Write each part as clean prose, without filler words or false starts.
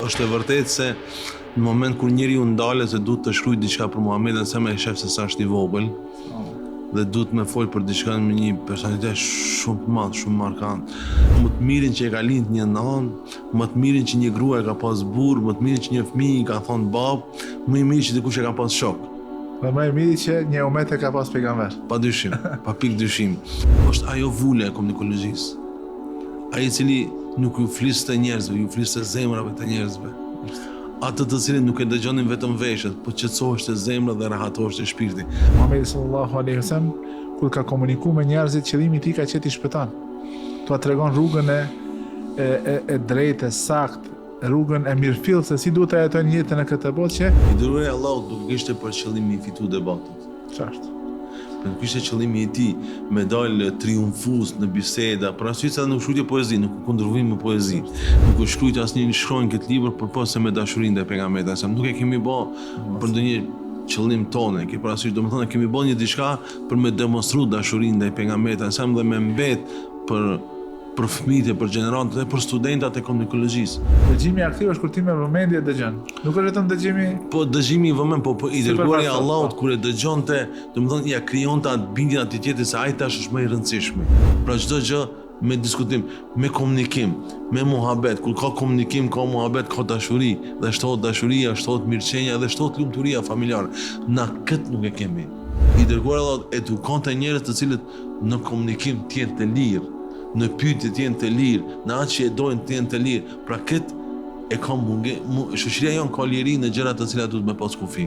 është e vërtetë se në moment kur njeriu ndalet se duhet të shkruaj diçka për Muhamedit sa më e shef se sa është i vogël dhe duhet me fol për diçka me një personalitet shumë të madh, shumë markant. Më të mirin që e ka lind një nan, më të mirin që një grua e ka pas burr, më të mirin që një fëmijë i ka thonë bab, më i mirë që dikush e ka pas shok. Dhe më i miri që një umet e ka pas pejgamber. Pa dyshim, pa pikë dyshim. Është ajo vule e komunikologjisë. Ai i cili nuk ju flis të njerëzve, ju flis të zemrave të njerëzve. Atë të cilin nuk e dëgjonin vetëm veshët, po qetësohesh të zemra dhe rahatohesh të shpirti. Muhamedi sallallahu alaihi wasallam kur ka komunikuar me njerëzit, qëllimi i tij ka qenë i shpëton. Tua tregon rrugën e drejtë, saktë, rrugën e mirëfill se si duhet të jetojnë jetën e këtë botë që I dërguari Allahut nuk kishte për qëllim i fitu debatet. Qartë. Nuk kishte qëllimi i tij me dalë triumfues në biseda, për arsye se nuk shkruajti poezi, nuk kundërvim me poezi. Nuk u shkruajti asnjë shkronjë këtë libër përpos se me dashurinë ndaj pejgamberit, sa nuk e kemi bë për ndonjë qëllim tonë, ke parasysh, domethënë kemi bën një diçka për me demonstruar dashurinë ndaj pejgamberit, sa dhe me mbet për fëmijët, për gjeneratët dhe për studentat e komunikologjisë. Dëgjimi aktiv është kur ti me vëmendje dëgjon. Nuk është vetëm dëgjimi. Po dëgjimi i vëmend, po i dërguari i Allahut kur e dëgjonte, domethënë ja krijonte atë bindjen atij tjetrit se ai tash është më i rëndësishëm. Pra çdo gjë me diskutim, me komunikim, me muhabet, kur ka komunikim, ka muhabet, ka dashuri, dhe shtohet dashuria, shtohet mirëqenia dhe shtohet lumturia familjare. Na këtë nuk e kemi. I dërguari Allahut edukonte njerëz të cilët në komunikim të jenë të lirë, në pyetje të jenë të lirë, në atë që e dojnë të jenë të lirë. Pra këtë e ka shoqëria jonë ka liri në gjëra të cilat duhet me pas kufi.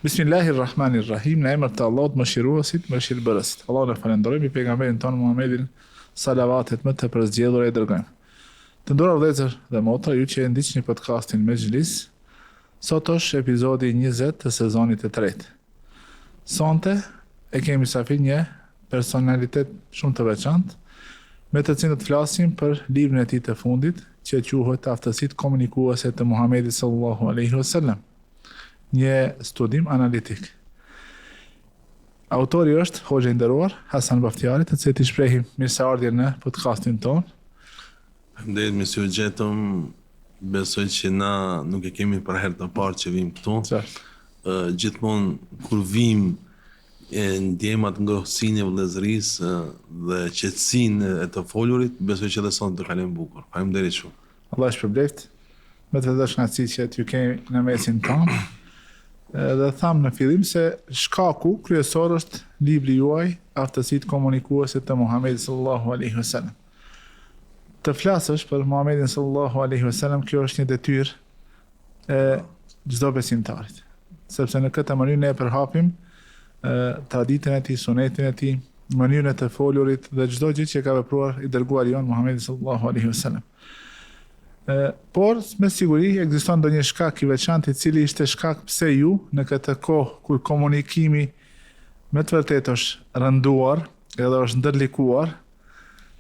Bismillahirrahmanirrahim, në emër të Allahut mëshiruesit, mëshirëbërësit. Allahun e falenderojmë, i pejgamberin tonë Muhamedit salavatet më të përzgjedhura e dërgojmë. Të nderuar vëllezër dhe motra, ju që e ndiqni podcastin Mejlis, sot është epizodi 20 të sezonit të tretë. Sonte e kemi mysafir një personalitet shumë të veçantë, me të cilët flasim për librin e tij të fundit, që quhet Aftësitë komunikuese të Muhamedit sallallahu alaihi wasallam. Një studim analitik. Autori është hoxha i nderuar Hasan Baftiari, të cilit i shprehim mirëseardhjen në podcastin tonë. Faleminderit me sy gjetëm. Besoj që na nuk e kemi për herë të parë që vim këtu. Gjithmonë kur vim e ndjem atë ngrohtësinë e vëllezërisë dhe qetësinë e të folurit, besoj që edhe sonte të kalojmë bukur. Faleminderit shumë. Allah shpërblet. Me të dashnaci që t'ju kemi në mesin tonë. Dhe tham në fillim se shkaku kryesor është libri juaj Aftësitë komunikuese të Muhamedit sallallahu alaihi wasallam. Të flasësh për Muhamedit sallallahu alaihi wasallam, kjo është një detyrë e çdo besimtarit. Sepse në këtë mënyrë ne përhapim traditën e tij, sunetin e tij, mënyrën e të folurit dhe çdo gjë që ka vepruar i dërguari jon Muhamedi sallallahu alaihi wasallam. Por me siguri ekziston ndonjë shkak i veçantë i cili ishte shkak pse ju në këtë kohë kur komunikimi me të vërtetë është rënduar edhe është ndërlikuar,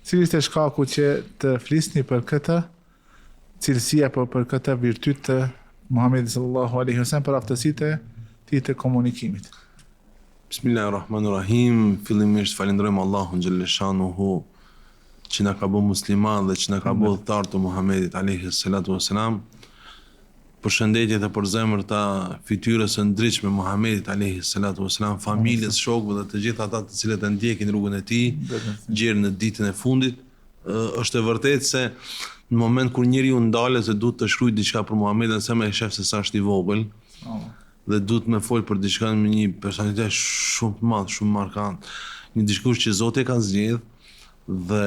cili ishte shkaku që të flisni për këtë cilësi apo për këtë virtyt të Muhamedit sallallahu alaihi wasallam, për aftësitë e tij të komunikimit. Bismillahirrahmanirrahim. Fillimisht falenderojmë Allahun xhaleshanuhu që na ka bërë musliman dhe që na ka bërë thar të Muhamedit alayhi salatu wasalam. Përshëndetje të përzemërta fytyrës së ndritshme Muhamedit alayhi salatu wasalam, familjes, shokëve dhe të gjithë ata të cilët e ndjekin rrugën e tij gjerë në ditën e fundit. Është e vërtetë se në moment kur njeriu ndalet se duhet të shkruaj diçka për Muhamedit, sa më e shef se sa është i vogël, dhe duhet me fol për diçka me një personalitet shumë të madh, shumë markant, një dikush që Zoti e ka zgjedhur dhe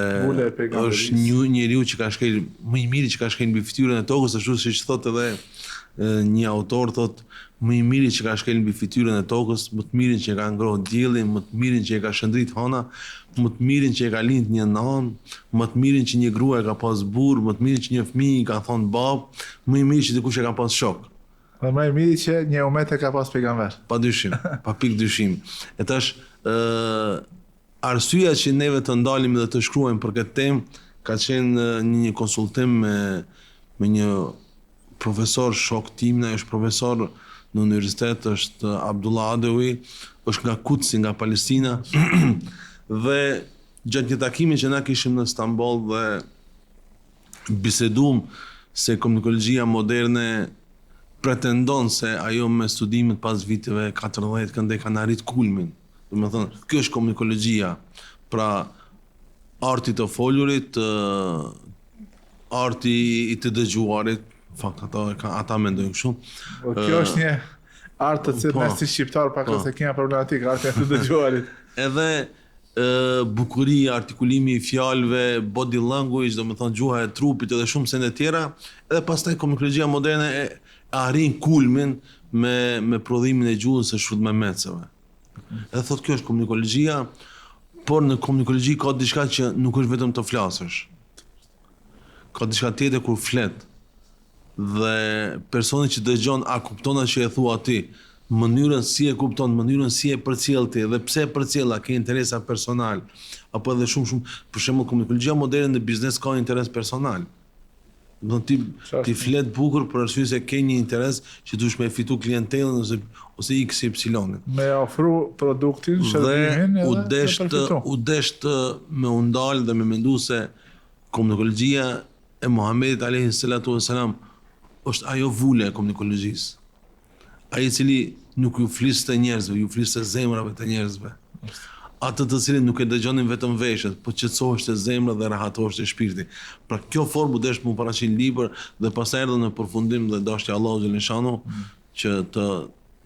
është një njeriu që ka shkel më i miri që ka shkel mbi fytyrën e tokës, ashtu siç thotë edhe një autor, thotë më i miri që ka shkel mbi fytyrën e tokës, më të mirin që ka ngrohtë dielli, më të mirin që e ka shëndrit hëna, më të mirin që e ka lind një nan, më të mirin që një grua e ka pas burr, më të mirin që një fëmijë i ka thonë bab, më i miri që dikush e ka pas shok. Dhe më i miri që një umet e ka pas pejgamber. Pa dyshim, pa pikë dyshim. E tash arsyeja që neve të ndalim dhe të shkruajmë për këtë temë ka qenë një konsultim me një profesor shok tim, është profesor në universitet, është Abdullah Adewi, është nga Kutsi, nga Palestina, dhe gjatë një takimi që na kishim në Stamboll dhe bisedum se komunikologjia moderne pretendon se ajo me studimet pas viteve 40 këndej kanë arrit kulmin. Do të thonë, kjo është komunikologjia, pra arti të folurit, arti i të dëgjuarit, fakt ata mendojnë kështu. Kjo është një art të cilët ne si shqiptar pak se kemi problematik arti të dëgjuarit. Edhe bukuria, artikulimi i fjalëve, body language, do të thonë gjuha e trupit edhe shumë sende tjera, edhe pastaj komunikologjia moderne e arrin kulmin me prodhimin e gjuhës së shfrytëmecave. Edhe thotë kjo është komunikologjia, por në komunikologji ka diçka që nuk është vetëm të flasësh. Ka diçka tjetër kur flet. Dhe personi që dëgjon a kupton atë që e thua ti, mënyrën si e kupton, mënyrën si e përcjell ti dhe pse e përcjell, a ke interesa personal apo edhe shumë për shembull komunikologjia moderne në biznes ka interes personal. Do ti flet bukur për arsye se ke një interes që duhesh me fitu klientellën ose XY. Me ofru produktin, shërbimin dhe u desht me u ndal dhe me mendu se komunikologjia e Muhamedit alayhi salatu wasalam është ajo vule e komunikologjisë. Ai i cili nuk ju fliste njerëzve, ju fliste zemrave të njerëzve. Atë të cilin nuk e dëgjonin vetëm veshët, po qetësoheshte zemra dhe rahatoheshte shpirti. Pra kjo formë u desh më paraqit në libër dhe pastaj erdhën në përfundim dhe dashja Allahu xhaleshanu që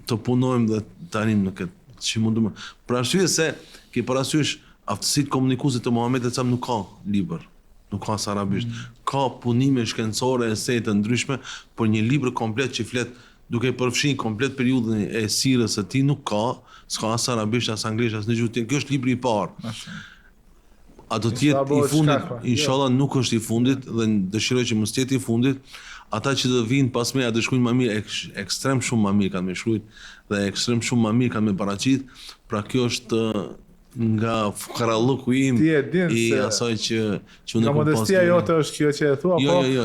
të punojmë dhe të arrijmë në këtë që mundum. Për arsye se ke parasysh aftësitë komunikuese të Muhamedit sa nuk ka libër. Nuk ka arabisht. Ka punime shkencore, ese të ndryshme, por një libër komplet që flet duke përfshirë komplet periudhën e sirrës së tij nuk ka, s'ka as arabisht, as anglisht, as në gjuhë tjetër. Kjo është libri i parë. A do të jetë i fundit? Inshallah nuk është i fundit dhe dëshiroj që mos jetë i fundit. Ata që do vinë pas meja do shkruajnë më mirë, ekstrem shumë më mirë kanë me shkruajt dhe ekstrem shumë më mirë kanë me paraqit. Pra kjo është nga fukaralluku im i asaj që unë kam pas. Modestia jote është kjo që e thua,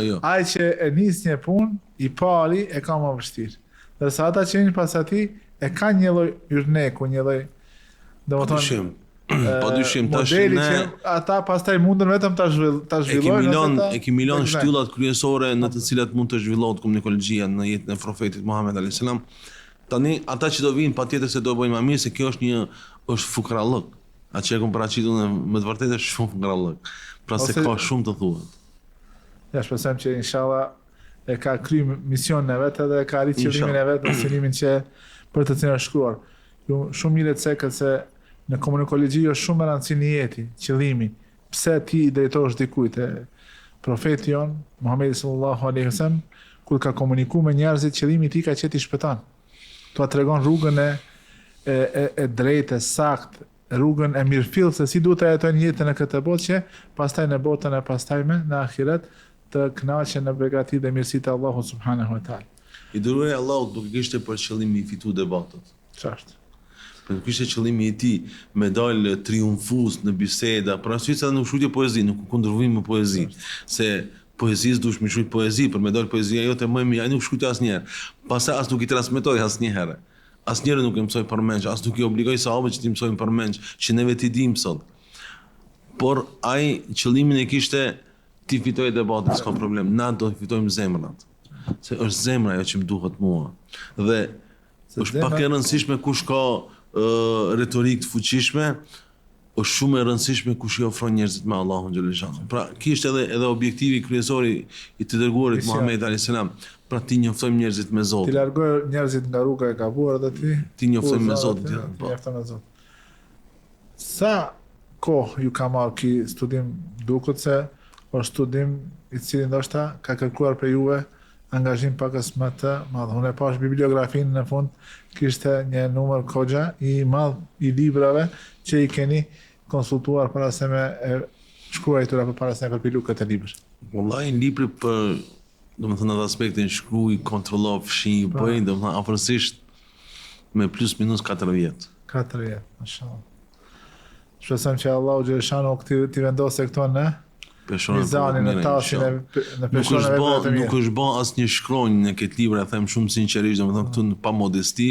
jo. Ai që e nis një punë, i pari e ka më vështirë. Ndërsa ata që vinë pas atij e kanë një lloj yrneku, një lloj domethënë padyshim tash ne ata pastaj mundën vetëm ta zhvillojnë. E kemi lënë shtyllat kryesore në të cilat mund të zhvillohet komunikologjia në jetën e profetit Muhammed alayhis salam. Tani ata që do vinë patjetër se do bëjnë më mirë se kjo është fukarallëk. Atë që e kom paraqitur me të vërtetë është shumë fukarallëk. Pra se ka shumë të thuhet. Ja, shpresojmë që inshallah e ka kry misionin e vet edhe ka arrit qëllimin e vet në synimin që për të cilën është shkruar. Ju shumë mirë të sekët se në komunikologi është shumë e rëndësishme jeti, qëllimi. Pse ti i drejtohesh dikujt? Profeti jon Muhamedi sallallahu alaihi wasallam kur ka komunikuar me njerëzit, qëllimi i tij ka qenë të shpëton. Tua tregon rrugën e drejtë, saktë, rrugën e mirëfill se si duhet të jetojnë jetën në këtë botë që pastaj në botën e pastajme në ahiret të kënaqen në begati dhe mirësitë e Allahut subhanahu wa taala. I dërguari Allahut nuk kishte për qëllim i fitu debatet. Qartë. Nuk kishte qëllimi i tij me dalë triumfues në biseda, por arsye se nuk shkruajte poezi, nuk kundërvim me poezi, se poezisë duhet të shkruaj poezi për me dalë poezia jote më e mirë, ai nuk shkruajte asnjëherë. Pastaj as nuk i transmetoi asnjëherë. Asnjëri nuk e mësoi përmendje, as nuk i obligoi sahabët që të mësojnë përmendje, që ne vetë i dim sot. Por ai qëllimin e kishte ti fitojë debatin, s'ka problem. Na do të fitojmë zemrat. Se është zemra ajo që më duhet mua. Dhe është pak e rëndësishme kush ka retorikë të fuqishme, është shumë e rëndësishme kush i ofron njerëzit me Allahun xhaleshanu. Pra, kishte edhe objektivi kryesor i të dërguarit Muhammed alayhis salam. Pra ti njoftojmë njerëzit me Zotin. Ti largoj njerëzit nga rruga e gabuar dhe ti njoftojmë me Zotin. Me Zotin. Sa kohë ju ka marrë ky studim? Duket se është studim i cili ndoshta ka kërkuar për juve angazhim pakës më të madh. Unë e pash bibliografinë në fund, kishte një numër kogja i madh i librave që i keni konsultuar para se me shkruajtur apo para se me përpilu këtë libër. Wallahi libri për domethënë atë aspektin shkruaj, kontrolloj, fshi, bëj, domethënë afërsisht me plus minus 4 vjet. 4 vjet, mashallah. Shpresojmë që Allahu xhaleshanu ti vendosë këto në Peshore mizanin e tasin në Nuk peshore është bë, të nuk mirë. është bë asnjë shkronjë në këtë libër, e them shumë sinqerisht, domethënë këtu pa modesti,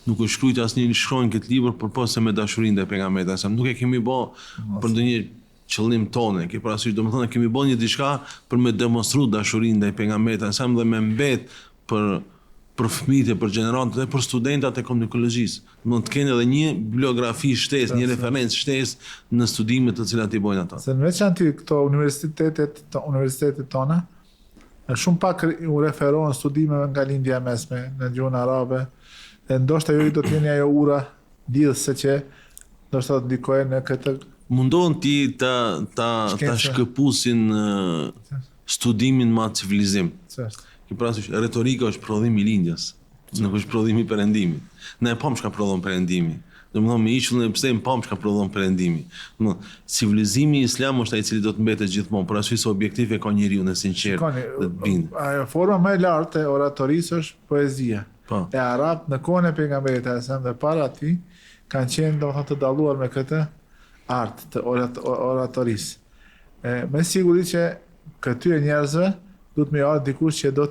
nuk është shkruajtur asnjë shkronjë këtë libër përpose me dashurinë ndaj pejgamberit, sa nuk e kemi bë për ndonjë qëllim tonë, ke parasysh, domethënë kemi bën një diçka për me demonstruar dashurinë ndaj pejgamberit, sa dhe me mbet për fëmijët e për gjeneratët dhe për studentat e komunikologjisë. Mund të kenë edhe një bibliografi shtesë, një referencë shtesë në studimet të cilat i bojnë ata. Se në veçantë këto universitetet tona, shumë pak u referohen studimeve nga lindja e mesme në gjuhën arabe, dhe ndoshta ju do të jeni ajo ura lidhëse që ndoshta do të ndikojë në këtë Mundohen ti ta shkëpusin studimin me civilizim. çështë. Ki parasysh, retorika është prodhim i lindjes, nuk është prodhim i perëndimit. Ne e pam çka prodhon perëndimi. Domethënë me ishullin e pse e pam çka prodhon perëndimi. Domethënë civilizimi islam është ai i cili do të mbetet gjithmonë, por arsye se objektivi e ka njeriu në sinqert dhe të bindë. Ajo forma më e lartë e oratorisë është poezia. Po. E arab në kohën e pejgamberit sallallahu dhe para atij kanë qenë domethënë të dalluar me këtë art të oratorisë. Me siguri që këtyre njerëzve do të më ardhë dikush që do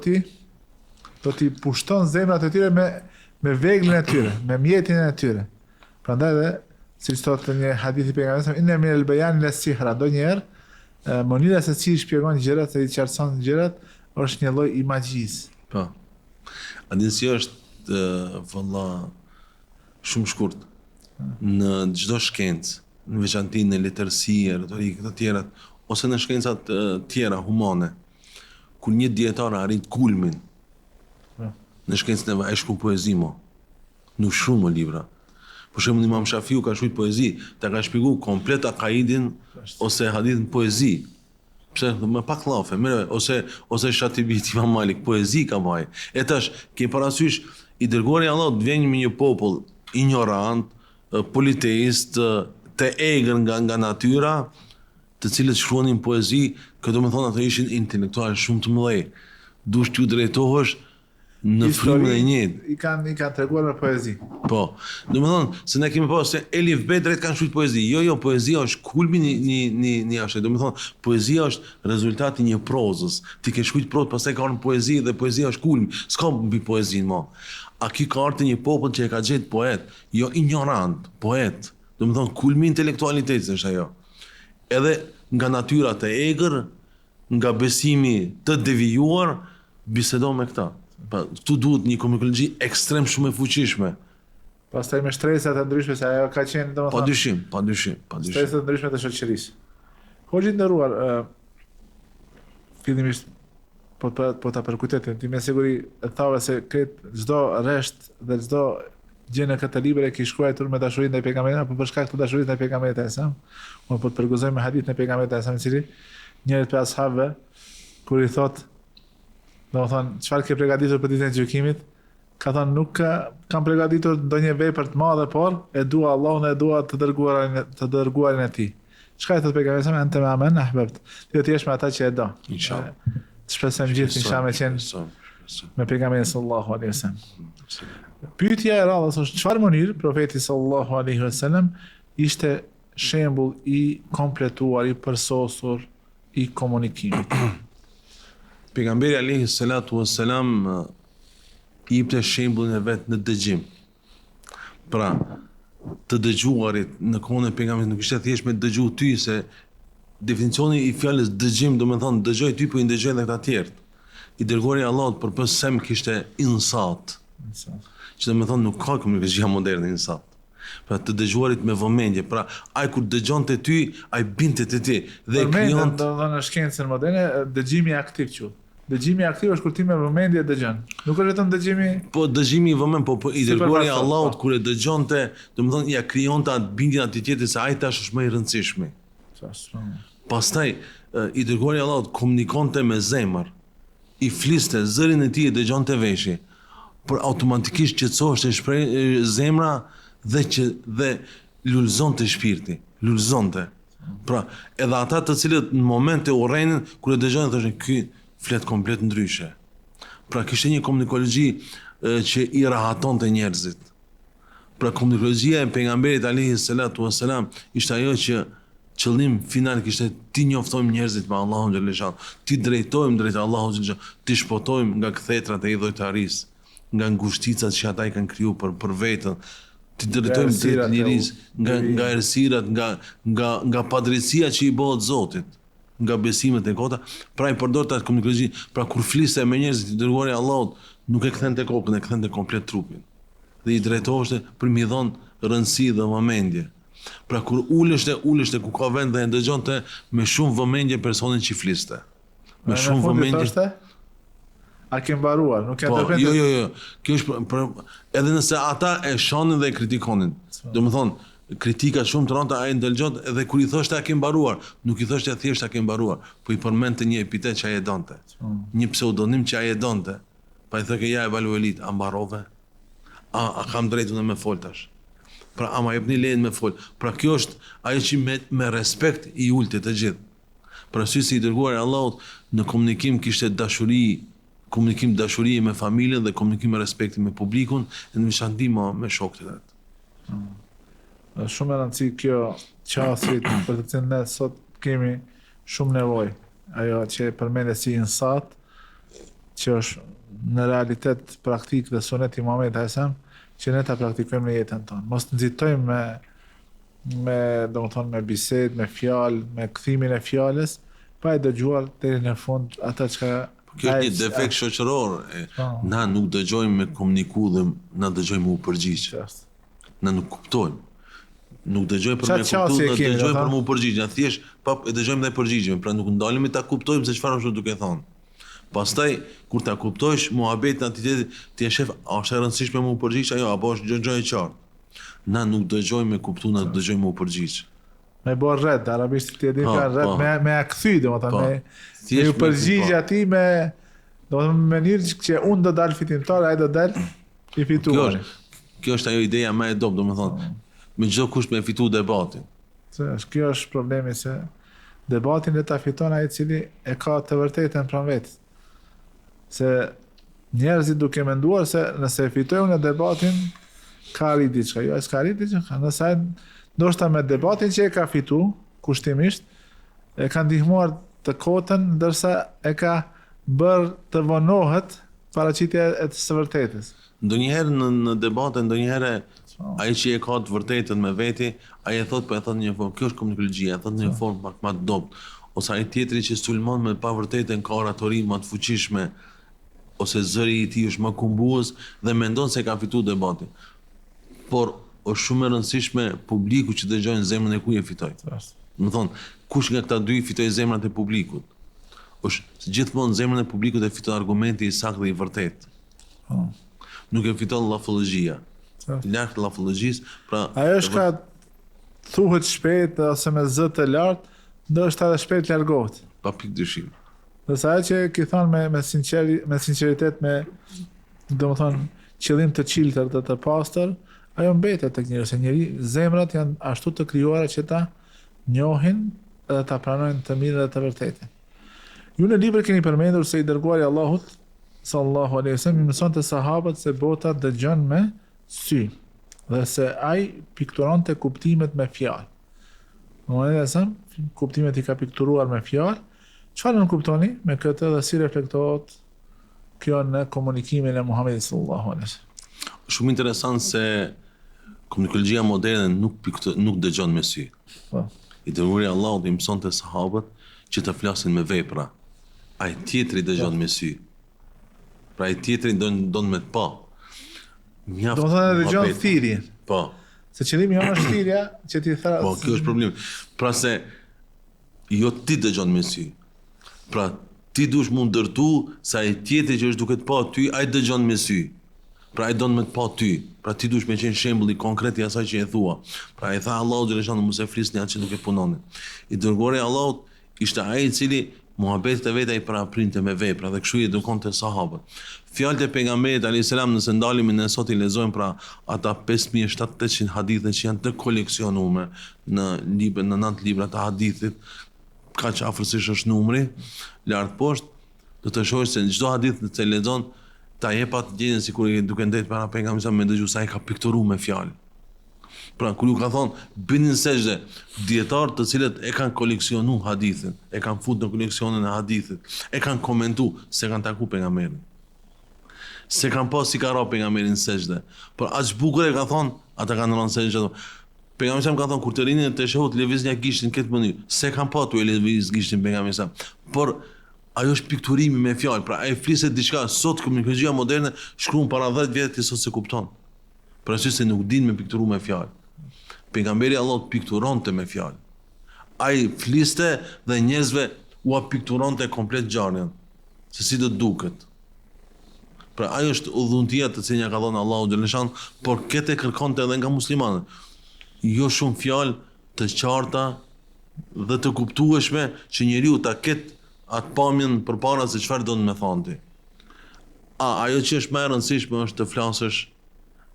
t'i pushton zemrat e tyre me veglin e tyre, me mjetin e tyre. Prandaj dhe, siç thotë një hadith i pejgamberit, inna min al-bayan la sihra, ndonjëherë mënyra se si shpjegon gjërat, se i qartëson gjërat, është një lloj i magjisë. Po. A din si është valla shumë shkurt në çdo shkencë, në veçanti në letërsi, retorikë të tjera, ose në shkencat të tjera humane, kur një dietar arrit kulmin në shkencën e shkruan poezi mo, nuk shkruan më libra. Për shembull Imam Shafiu ka shkruar poezi, ta ka shpjeguar komplet akaidin ose hadithin poezi. Pse më pak llafe, ose Shatibi Imam Malik poezi ka vaj. E tash ke parasysh i dërguari Allah të vjen me një popull ignorant, politeist, të egër nga natyra, të cilët shkruanin poezi, këtë më thonë ato ishin intelektual shumë të mëdhej. Dush t'ju drejtohesh në frymën e njëjtë. I kanë treguar me poezi. Po. Do të thonë se ne kemi pasur se Elif B drejt kanë shkruar poezi. Jo, poezia është kulmi një ashtu. Do të thonë poezia është rezultati një prozës. Ti ke shkruajtur prozë, pastaj ka një poezi dhe poezia është kulmi. S'ka mbi poezinë më. A ki ka ardhur një popull që e ka gjetë poet, jo ignorant, poet. Do të thonë kulmi intelektualitetit është ajo. Edhe nga natyra të egër, nga besimi të devijuar, bisedon me këta. Tu duhet një komunikologji ekstrem shumë e fuqishme. Pastaj me shtresat e ndryshme, se ajo ka qenë domethënë. Pa dyshim. Shtresat e ndryshme të shoqërisë. Hoxhi nderuar, fillimisht po ta përkujtet, ti me siguri e thave se çdo rresht dhe çdo gjë në këtë libër e ke shkruar me dashurinë ndaj pejgamberit, apo për shkak të dashurisë ndaj pejgamberit e sa. Unë po të përgozoj me hadithin e pejgamberit e sa, i cili njëri prej ashabëve kur i thot, domethënë, çfarë ke përgatitur për ditën e gjykimit? Ka thënë nuk kam përgatitur ndonjë vepër të madhe, por e dua Allahun dhe e dua të dërguarin e tij. Çka i thot pejgamberi sa ente me amen ahbabt. Ti jesh me ata që e do. Inshallah. Të shpresojmë gjithë inshallah me qenë me pejgamberin sallallahu alaihi wasallam. Pyetja e radhës është çfarë mënyrë profeti sallallahu alaihi wasallam ishte shembull i kompletuar, i përsosur i komunikimit. Pejgamberi alayhi salatu wassalam i jepte shembullin e vet në dëgjim. Pra, të dëgjuarit në kohën e pejgamberit nuk ishte thjesht me dëgju ty, se definicioni i fjalës dëgjim do të thonë dëgjoj ty, po i dëgjoj edhe ata të tjerë. I dërguari Allahut përpos sem kishte insat. Që do të thonë nuk ka komunikologjia moderne insat. Pra të dëgjuarit me vëmendje. Pra ai kur dëgjonte ty, ai binte te ti dhe krijon në shkencën moderne dëgjimi aktiv quhet. Dëgjimi aktiv është kur ti me vëmendje dëgjon. Nuk është vetëm dëgjimi. Po dëgjimi i vëmend, po i dërguari Allahut kur e dëgjonte, do të thonë ja krijonte atë bindjen atij tjetrit se ai tash është më i rëndësishmi. Pastaj i dërguari Allahut komunikonte me zemër. I fliste, zërin e tij e dëgjonte veshi. Por automatikisht qetësohej zemra dhe lulëzonte shpirti, lulëzonte. Pra, edhe ata të cilët në momente urrenin kur e dëgjonin thoshin ky flet komplet ndryshe. Pra kishte një komunikologji që i rahatonte njerëzit. Pra komunikologjia e pejgamberit alayhi salatu wassalam ishte ajo që qëllim final kishte ti njoftojmë njerëzit me Allahun xhaleshan, ti drejtojmë drejt Allahut xhaleshan, ti shpotojmë nga kthetrat e idhujtarisë, nga ngushticat që ata i kanë kriju për veten, ti drejtojmë drejt lirisë, nga errësirat, nga padrejtësia që i bëhet Zotit, nga besimet e kota, pra i përdor ta komunikojë, pra kur fliste me njerëzit i dërguari i Allahut, nuk e kthente kokën, e kthente komplet trupin. Dhe i drejtoheshte për mi dhon rëndësi dhe vëmendje. Pra kur uleshte ku ka vend dhe e ndëgjonte me shumë vëmendje personin që fliste. Me shumë vëmendje. A ke mbaruar, nuk e ndërpret. Jo. Kjo është edhe nëse ata e shonin dhe e kritikonin. Domethënë, kritika shumë të rënda ai ndëgjonte edhe kur i thoshte a ke mbaruar, nuk i thoshte thjesht a ke mbaruar, po i përmendte një epitet që ai e donte. Një pseudonim që ai e donte. Pa i thëke ja e Valuelit, a mbarove? A kam drejtun e me fol tash? Pra ama jepni lejen me fol. Pra kjo është ajo që me respekt i ulti të gjithë. Pra sy si i dërguar e Allahut në komunikim kishte komunikim dashurie me familjen dhe komunikim me respekti me publikun e në veçanti me shokët e vet. Shumë e rëndësi kjo qasrit për të cilën ne sot kemi shumë nevojë. Ajo që përmende si insat, që është në realitet praktik dhe sunet i Muhamedit a.s. që ne ta praktikojmë në jetën tonë. Mos nxitojmë me bisedë, me fjalë, me kthimin e fjalës, pa e dëgjuar deri në fund ata çka. Kjo është një defekt shoqëror. Na nuk dëgjojmë me komuniku dhe na dëgjojmë u përgjigj. Na nuk kuptojmë. Nuk dëgjoj për me kuptu, na dëgjoj për mu përgjigj. Na thjesht pa e dëgjojmë dhe përgjigjemi, pra nuk ndalemi ta kuptojmë se çfarë është duke thonë. Pastaj kur ta kuptojsh muhabetin aty ti e shef, a është e rëndësishme mu përgjigj ajo apo është gjë e qartë. Na nuk dëgjojmë me kuptu, na dëgjojmë mu përgjigj. Me bërë rred, arabisht ti e di ka rred me a kthy, domethënë me u përgjigj atij me domethënë mënyrë që unë do dal fitimtar, ai do dal i fituar. Kjo është ajo ideja më e dobët, domethënë me çdo kush me fitu debatin. Kjo është problemi se debatin e ta fiton ai i cili e ka të vërtetën pranë vetes. Se njerëzit duke menduar se nëse e fitojnë në debatin ka arrit diçka, jo s'ka arrit diçka, nëse ai ndoshta me debatin që e ka fitu kushtimisht e ka ndihmuar të kotën ndërsa e ka bërë të vonohet paraqitja e së vërtetës. Ndonjëherë në debate, ndonjëherë ai që e ka të vërtetën me veti, ai e thot në një formë, kjo është komunikologjia, e thot në një formë pak më të dobët, ose ai tjetri që sulmon me pa vërtetën ka oratori më të fuqishme, ose zëri i tij është më kumbues dhe mendon se ka fituar debatin. Por është shumë e rëndësishme publiku që dëgjojnë zemrën e kujt e fitoi. Do thonë, kush nga këta dy fitoi zemrat e publikut? Është gjithmonë zemrën e publikut e fiton argumenti i saktë dhe i vërtetë. Nuk e fiton llafologjia. Lart llafologjisë, pra ajo është ka thuhet shpejt ose me zë të lartë, ndoshta edhe shpejt largohet. Pa pikë dyshim. Dhe sa që ki thonë me sinqeritet, me domethënë qëllim të çiltër dhe të pastër, ajo mbetet tek njeriu, se zemrat janë ashtu të krijuara që ta njohin dhe ta pranojnë të mirën dhe të vërtetën. Ju në libër keni përmendur se i dërguari i Allahut sallallahu alaihi wasallam i mësonte sahabët se bota dëgjon me sy dhe se ai pikturonte kuptimet me fjalë. Domethënë, kuptimet i ka pikturuar me fjalë. Çfarë nuk kuptoni me këtë dhe si reflektohet kjo në komunikimin e Muhamedit sallallahu alaihi wasallam? Shumë interesant se komunikologjia moderne nuk dëgjon me sy. I dërguari i Allahut i mësonte sahabët që të flasin me vepra. Ai tjetri dëgjon me sy. Pra ai tjetri don me të pa. Do të thonë dëgjon thirrjen. Po. Se qëllimi jonë është thirrja që ti thra. Po, kjo është problemi. Pra se jo ti dëgjon me sy. Pra ti dush mund ndërtu se ai tjetri që është duke të pa ty, ai dëgjon me sy. Pra ai don me të pa ty. Pra ti dush me qenë shembulli konkret i asaj që e thua. Pra ai tha Allahu xhaleshanu mos e flisni atë që nuk e punoni. I dërguari i Allahut ishte ai i cili muhabetet e vetë ai paraprinte me vepra dhe kështu i edukonte sahabët. Fjalët e pejgamberit alayhis salam nëse ndalemi ne sot i lexojmë pra ata 5700 hadithe që janë të koleksionuar në 9 libra të hadithit, kaq afërsisht është numri, lart poshtë, do të shohësh se çdo hadith që lexon ta jep atë gjendjen sikur duke ndërtuar para pejgamberit me dëgjues sa ai ka pikturuar me fjalë. Pra, kur ju ka thonë, bënin sejdë, dietarë të cilët e kanë koleksionu hadithin, e kanë fut në koleksionin e hadithit, e kanë komentu, se kanë taku pejgamberin. Se kanë pas si ka ra pejgamberin sejdë. Por aq bukur e ka thonë, ata kanë rënë sejdë. Pejgamberi ka thonë, kur të rinin të shehut lëvizja gishtin këtë mënyrë, se kanë pa tu e lëviz gishtin pejgamberi. Por ajo është pikturimi me fjalë, pra ai fliset diçka, sot komunikologjia moderne shkruan para 10 vjet që sot se kupton. Për arsye se nuk din me pikturu me fjalë. Pejgamberi Allah pikturonte me fjalë. Ai fliste dhe njerëzve u pikturonte komplet ngjarjen, se si do duket. Pra ajo është udhëtia të cilën ja ka dhënë Allahu xhaleshan, por këtë kërkonte edhe nga muslimanët. Jo shumë fjalë të qarta dhe të kuptueshme që njeriu ta ketë atë pamjen përpara se çfarë do të më thonte. Ajo që është më e rëndësishme është të flasësh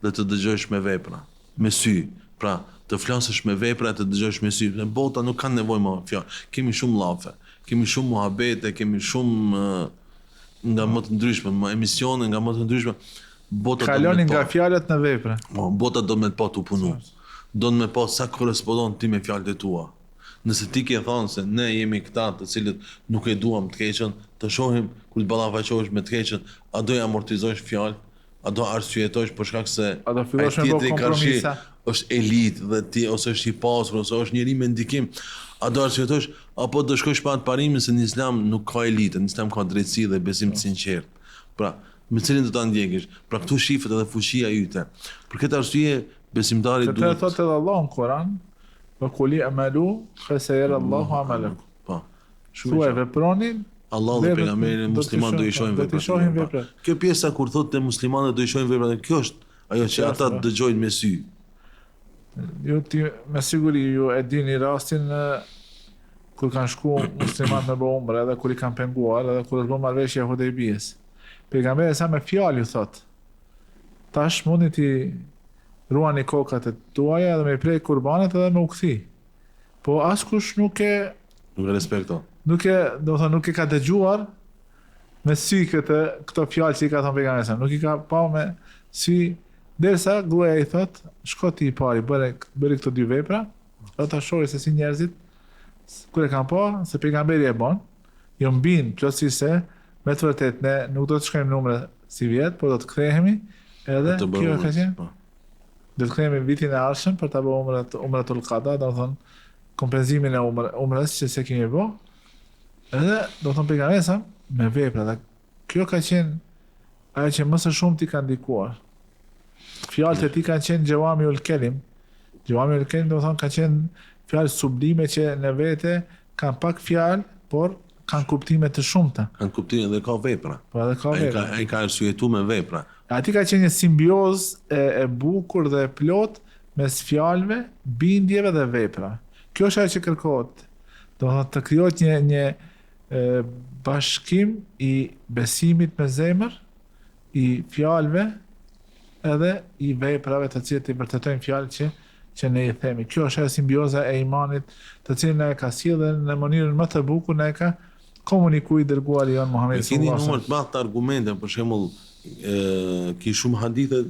dhe të dëgjosh me vepra, me sy. Pra, të flasësh me vepra, të dëgjosh me sy. Bota nuk ka nevojë më fjalë. Kemi shumë llafe, kemi shumë muhabete, kemi shumë nga më të ndryshme, emisione nga më të ndryshme. Bota kaloni nga fjalët në vepra. Bota do me të pa të punu. Do me pa sa korespondon ti me fjalët e tua. Nëse ti ke thonë se ne jemi këta të cilët nuk e duam të keqen, të shohim kur të ballafaqohesh me të keqen, a do ja amortizosh fjalë, a do arsyetosh për shkak se ai tjetri kompromisa është elitë dhe ti ose është i pasur ose është njëri me ndikim, a do arsyetosh apo do shkosh pa atë parimin se në Islam nuk ka elitë, në Islam ka drejtësi dhe besim të sinqert. Pra, me cilin do ta ndjekësh? Pra këtu shifet edhe fuqia yte. Për këtë arsye besimtari duhet. Këtë thotë edhe Allahu në Kur'an, wa qul i'malu fa sayara Allahu amalakum. Po. Thuaj veproni, Allah dhe pejgamberi musliman do i shohin veprat. Kjo pjesa kur thotë muslimanët do i shohin veprat, kjo është ajo që ata dëgjojnë me sy. Ju ti me siguri ju e dini rastin kur kanë shku muslimanët në umre, edhe kur i kanë penguar, edhe kur është bërë marrëveshja e Hudejbijës. Pejgamberi sa me fjalë ju thotë, tash mundi ti ruani kokat e tuaja dhe me prej kurbanet edhe me u kthi. Po askush nuk e respekton. Nuk e ka dëgjuar me sy këto fjalë që i ka thënë pejgamberi, nuk i ka pa me sy, derisa gruaja i thot, shko ti i pari, bëri këto dy vepra, do ta shohë se si njerëzit kur e kanë pa se pejgamberi e bën, jo mbin plotësisht se me të vërtetë ne nuk do të shkojmë numre si vjet, por do të kthehemi edhe kjo ka qenë. Do të kthehemi vitin e ardhshëm për ta bërë umratul qada, do të thonë kompenzimin e umrës që se kemi bërë. Edhe do të thonë pejgamberi me vepra, dhe kjo ka qenë ajo që më së shumti ka ndikuar. Fjalët e tij kanë qenë Jawamiul Kelim. Jawamiul Kelim do të thonë ka qenë fjalë sublime që në vete kanë pak fjalë, por kanë kuptime të shumta. Kanë kuptime dhe ka vepra. Po edhe ka vepra. Ai ka arsyetuar me vepra. Ati ka qenë një simbiozë e bukur dhe e plot mes fjalëve, bindjeve dhe vepra. Kjo është ajo që kërkohet. Do të thonë të krijohet një bashkim i besimit me zemër, i fjalëve edhe i veprave të cilët i vërtetojnë fjalët që ne i themi. Kjo është ajo simbioza e imanit, të cilën na e ka sjellë në mënyrën më të bukur, na e ka komunikuar i dërguari jon Muhamedi sallallahu alaihi wasallam. Keni numër të madh të argumente, për shembull, ki shumë hadithe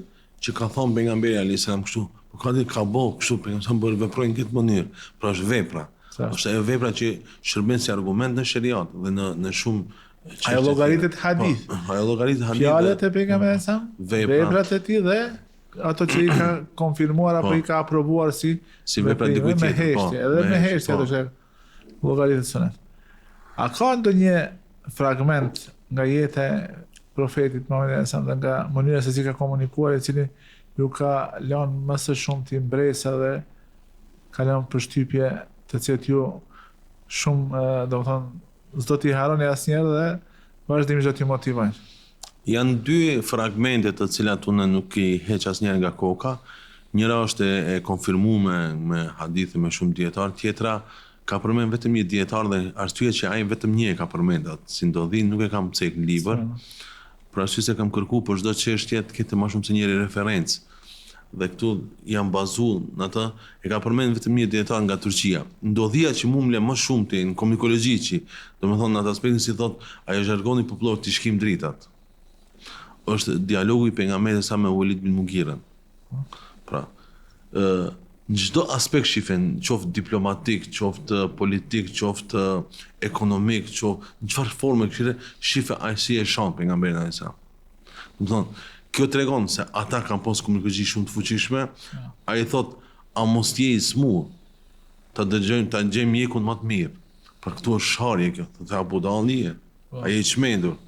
që ka thonë pejgamberi alayhis salam kështu, po ka ditë ka bëu kështu, pejgamberi bërë veprojnë këtë mënyrë, pra është vepra. Është ajo vepra që shërben si argument në sheriat dhe në shumë ajo llogaritet hadith. Ajo llogaritet hadith. Fjalët e pejgamberit sa, veprat e tij dhe ato që i ka konfirmuar apo i ka aprovuar si vepra dikujt tjetër. Edhe me heshtje ato që llogaritet sunet. A ka ndonjë fragment nga jeta e profetit Muhamedit sa nga mënyra se si ka komunikuar, i cili ju ka lënë më së shumti mbresa dhe ka lënë përshtypje të cilët ju shumë, do të thonë, s'do t'i harroni asnjëherë dhe vazhdimisht do t'i motivojnë. Janë dy fragmente të cilat unë nuk i heq asnjëherë nga koka. Njëra është e konfirmuar me hadithe me shumë dietar, tjetra ka përmend vetëm një dietar dhe arsyeja që ai vetëm një e ka përmendur, si ndodhi nuk e kam cek në libër. Për arsye se kam kërkuar për çdo çështje të ketë më shumë se një referencë. Dhe këtu jam bazuar në atë, e ka përmend vetëm një dietar nga Turqia. Ndodhia që më mle më shumë ti në komunikologjia, domethënë në atë aspektin si thot, ajo zhargoni popullor të shkim dritat. Është dialogu i pejgamberit sa me Walid bin Mughirën. Pra, në çdo aspekt shifen, qoftë diplomatik, qoftë politik, qoftë ekonomik, qoftë në çfarë forme këshire, shife ai si e shon pejgamberin alayhis salam. Do të thonë, kjo tregon se ata kanë pas komunikëgji shumë të fuqishme. Ai thot, a mos je i smur, ta gjejmë mjekun më të mirë. Për këtu është sharje kjo, të Abu Dalije. Ai e çmendur.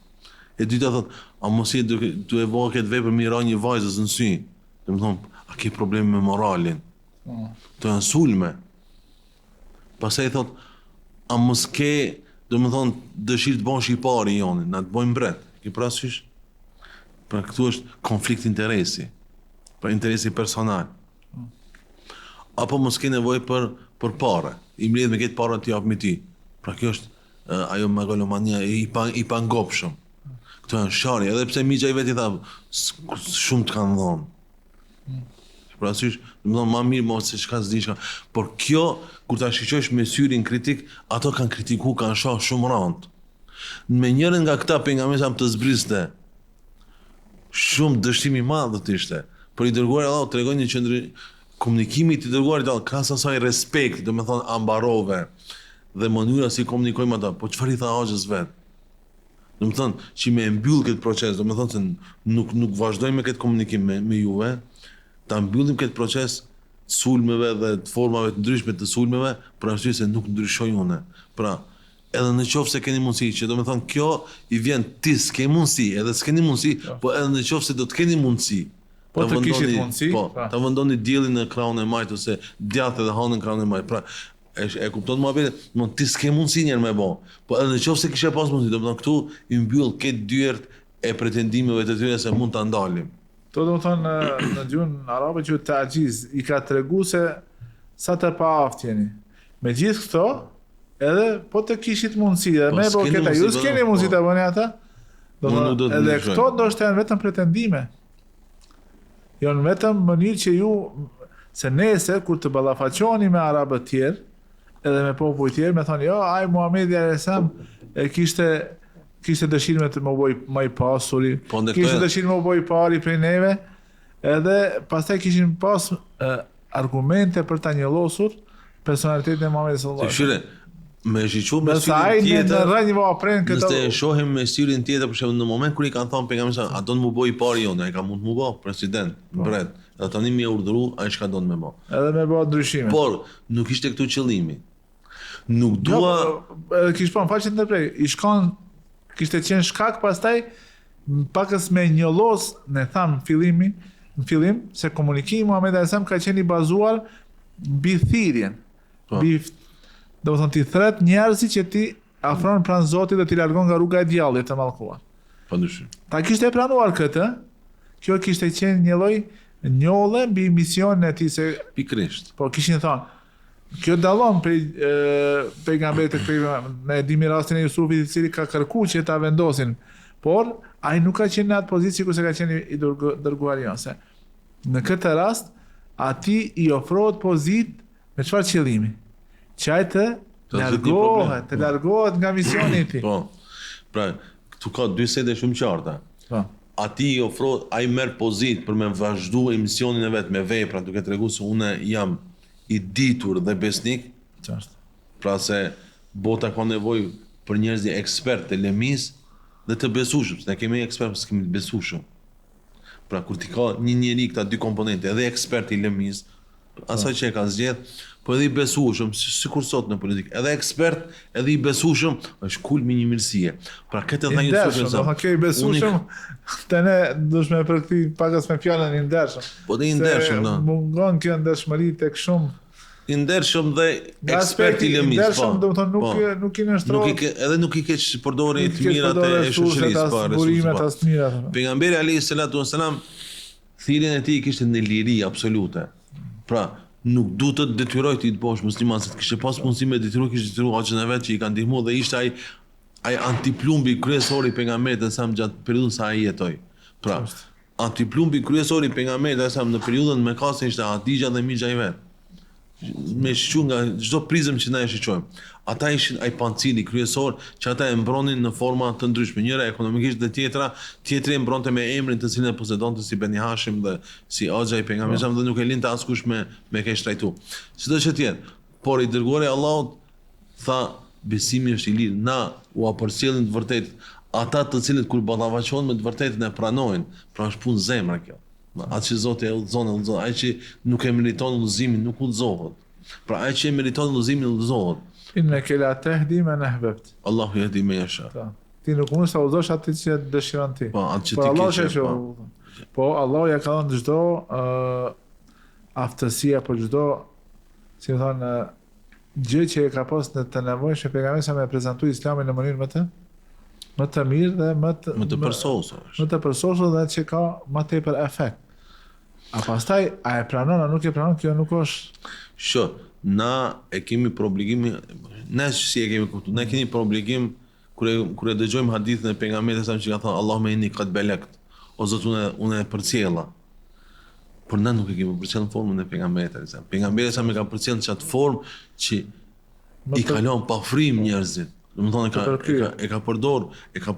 E dyta thot, a mos je duke e vao këtë vepër me ra një vajzës në sy. Do të thonë, a ke probleme me moralin? Të janë sulme. Pastaj thot, a mos ke, do të thonë, dëshirë të bësh i pari jonin, na të bëjmë mbret. Ke parasysh? Pra këtu është konflikt interesi. Pra interesi personal. Apo mos ke nevojë për parë. I mbledh me këtë parë të jap me ti. Pra kjo është ajo megalomania i pangopshëm. Këto janë sharje, edhe pse migja i vetë i tha shumë të kanë dhënë. Pra asysh, më thonë ma mirë mos se çka s'di çka. Por kjo, kur ta shiqosh me syrin kritik, ato kanë kritiku, kanë shoh shumë rënd. Me njërin nga këta pejgamberi sa të zbriste, shumë dështimi i madh do të ishte. Por i dërguari Allahu tregon një qendrim komunikimi i dërguarit Allahu, krahas asaj respekti, do të thonë ambarove dhe mënyra si komunikojmë ata. Po çfarë i tha Hoxhës vet? Do të thonë, që me mbyll këtë proces, do të thonë se nuk vazhdojmë me këtë komunikim me juve, ta mbyllim këtë proces të sulmeve dhe të formave të ndryshme të sulmeve, për arsye se nuk ndryshoj une. Pra, edhe në qoftë se keni mundësi, që do të thonë kjo i vjen ti s'ke mundësi, edhe s'keni mundësi, po edhe në qoftë se do të keni mundësi. Po të kishit mundësi, ta vendoni diellin në krahun e majt ose djathtë edhe hanë në krahun e majt. Pra, e kupton mohabetin, do ti s'ke mundësi njerë me bë. Po edhe në qoftë se kishe pas mundësi, do të thonë këtu i mbyll këtë dyert e pretendimeve të tyre se mund ta ndalim. To do të thonë në gjuhën arabe që të ajiz i ka tregu se sa të paaft jeni. Me gjithë këto, edhe po të kishit mundësi, edhe me bo këta, ju s'keni mundësi të bëni ata, edhe këto do shtë janë vetëm pretendime. Janë vetëm mënyrë që ju, se nese, kur të ballafaqoni me arabët tjerë, edhe me popull tjerë, me thonë, jo, ai Muhamedi alayhissalam e kishte dëshirë me të më bëj më i pasuri, kishte dëshirë me më bëj pari prej neve, edhe pastaj kishin pas argumente për ta njëllosur personalitetin e Muhamedit sallallahu alaihi wasallam. Me shiqu me syrin tjetër, nëse e shohim me syrin tjetër, për shembull në moment kur i kanë thonë pejgamberit, a do të më bëj pari jonë, ai ka mund të më bëj president, mbret. Edhe tani më urdhëru ai çka do të më bëj. Edhe më bëj ndryshime. Por nuk ishte këtu qëllimi. Nuk dua kish pa faqe të prej. I shkon kishte qenë shkak pastaj pakës me njollos, ne tham në fillim se komunikimi Muhamedi alayhis salam ka qenë i bazuar mbi thirrjen. Do të thonë ti thret njerëzit që ti afron pranë Zotit dhe ti largon nga rruga e djallit të mallkuar. Padyshim. Ta kishte planuar këtë, kjo kishte qenë një lloj njolle mbi misionin e tij se pikërisht. Po kishin thënë, kjo dallon prej pejgamberit të kryer, ne dimi rastin e Jusufit i cili ka kërkuar që ta vendosin, por ai nuk ka qenë në atë pozici ku se ka qenë i dërguari jonse. Në këtë rast, ati i ofrohet pozitë me çfarë qëllimi? Që ai të largohet nga misioni i tij. Po. Pra, këtu ka dy sede shumë qarta. Po. Ati i ofrohet, ai merr pozitë për me vazhdu misionin e vet me vepra, duke treguar se unë jam i ditur dhe besnik. Qartë. Pra se bota ka nevojë për njerëz ekspert të lemis dhe të besueshëm. Ne kemi ekspert, s'kemi të besueshëm. Pra kur ti ka një njeri këta dy komponente, edhe ekspert i lemis, asaj që e ka zgjedh, po edhe i besueshëm, sikur sot në politikë, edhe ekspert, edhe i besueshëm, është kulmi një mirësie. Pra këtë dha një sugjerim. Do të i besueshëm, tani dush me përkthi pakas me fjalën i ndershëm. Po dhe i ndershëm, do. Mungon kjo ndershmëri tek shumë. I ndershëm dhe ekspert i lemis, po. Ndershëm do të thonë nuk i nështrohet. Edhe nuk i keq përdorje të mirat e shoqërisë, po, burimet as të mira. Pejgamberi alayhis salatu wassalam thirrjen e tij kishte në liri absolute. Pra, nuk du të detyroj ti të bosh musliman, se të kishte pas mundësi me detyru, kishte detyru Hoxhën e vet që i kanë ndihmu dhe ishte ai antiplumbi kryesori pejgamberit sa gjatë periudhën sa ai jetoi. Pra, antiplumbi kryesori pejgamberit sa në periudhën me Mekas ishte Hadixha dhe migja i vet. me shiqu nga çdo prizëm që na e shiqojmë. Ata ishin ai pancili kryesor që ata e mbronin në forma të ndryshme. Njëra ekonomikisht dhe tjetri e mbronte me emrin të cilin e posedonte si Beni Hashim dhe si Axha i pejgamberit dhe nuk e linte askush me keq trajtu. Sido që tjetë, por i dërguari Allahut tha besimi është i lirë. Na u apërcjellin të vërtetë ata të cilët kur ballafaqohen me të vërtetën e pranojnë. Pra është punë zemra kjo. Atë që Zoti e udhëzon, ai që nuk e meriton udhëzimin nuk udhëzohet. Pra ai që e meriton udhëzimin udhëzohet. Inneke la tahdi man ahbabta. Allahu yahdi man yasha. Ti nuk mund të udhëzosh atë që dëshiron ti. Po, atë që Po ti Allah ke. Po Allah ja ka dhënë çdo aftësi apo çdo, si më thonë, gjë që e ka pas në të nevojshme pejgamberi sa me prezantuar Islamin në mënyrë më të mirë dhe më të përsosur. Më të përsosur dhe që ka më tepër efekt. A pastaj a e pranon a nuk e pranon, kjo nuk është. Na e kemi për obligim, ne si e kemi kuptuar, ne kemi për obligim kur e dëgjojmë hadithin e pejgamberit sa që ka thënë Allahumma inni qad balagt, o Zot unë e përcjella. Por ne nuk e kemi përcjellën formën e pejgamberit. Pejgamberi sa më ka përcjellën çat formë që i kalon pa frymë njerëzit. Domethënë e ka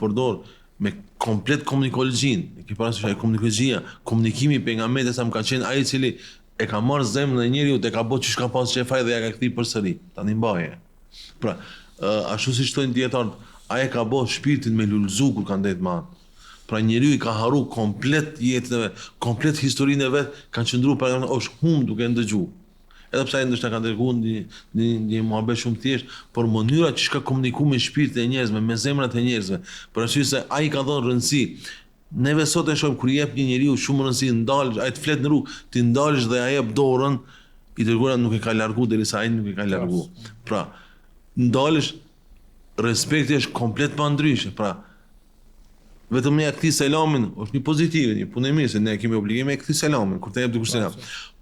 përdor me komplet komunikologjin. E ke parasysh ai komunikologjia, komunikimi i pejgamberit sa më ka qenë ai i cili e ka marrë zemrën e njeriu dhe ka bërë çish ka pas çefaj dhe ja ka kthyer përsëri. Tani mbaje. Pra, ashtu siç thonë dietarët, ai ka bërë shpirtin me lulzu kur ka ndet me atë. Pra njeriu i ka harru komplet jetën e vet, komplet historinë e vet, ka qëndruar para është hum duke ndëgjuar. Edhe pse ai ndoshta ka dërguar një muhabet shumë thjesht, por mënyra që ka komunikuar me shpirtin e njerëzve, me zemrat e njerëzve, për arsye se ai ka dhënë rëndësi. Neve sot e shohim kur jep një njeriu shumë rëndësi, ndalësh, ai të flet në rrugë, ti ndalesh dhe ai jep dorën, i dërguara nuk e ka larguar derisa ai nuk e ka larguar. Pra, ndalesh, respekti është komplet pa ndryshe. Pra, vetëm ne ja kthi selamin, është një pozitive, një punë e mirë se ne kemi obligim e kthi selamin kur të jep dikush selam.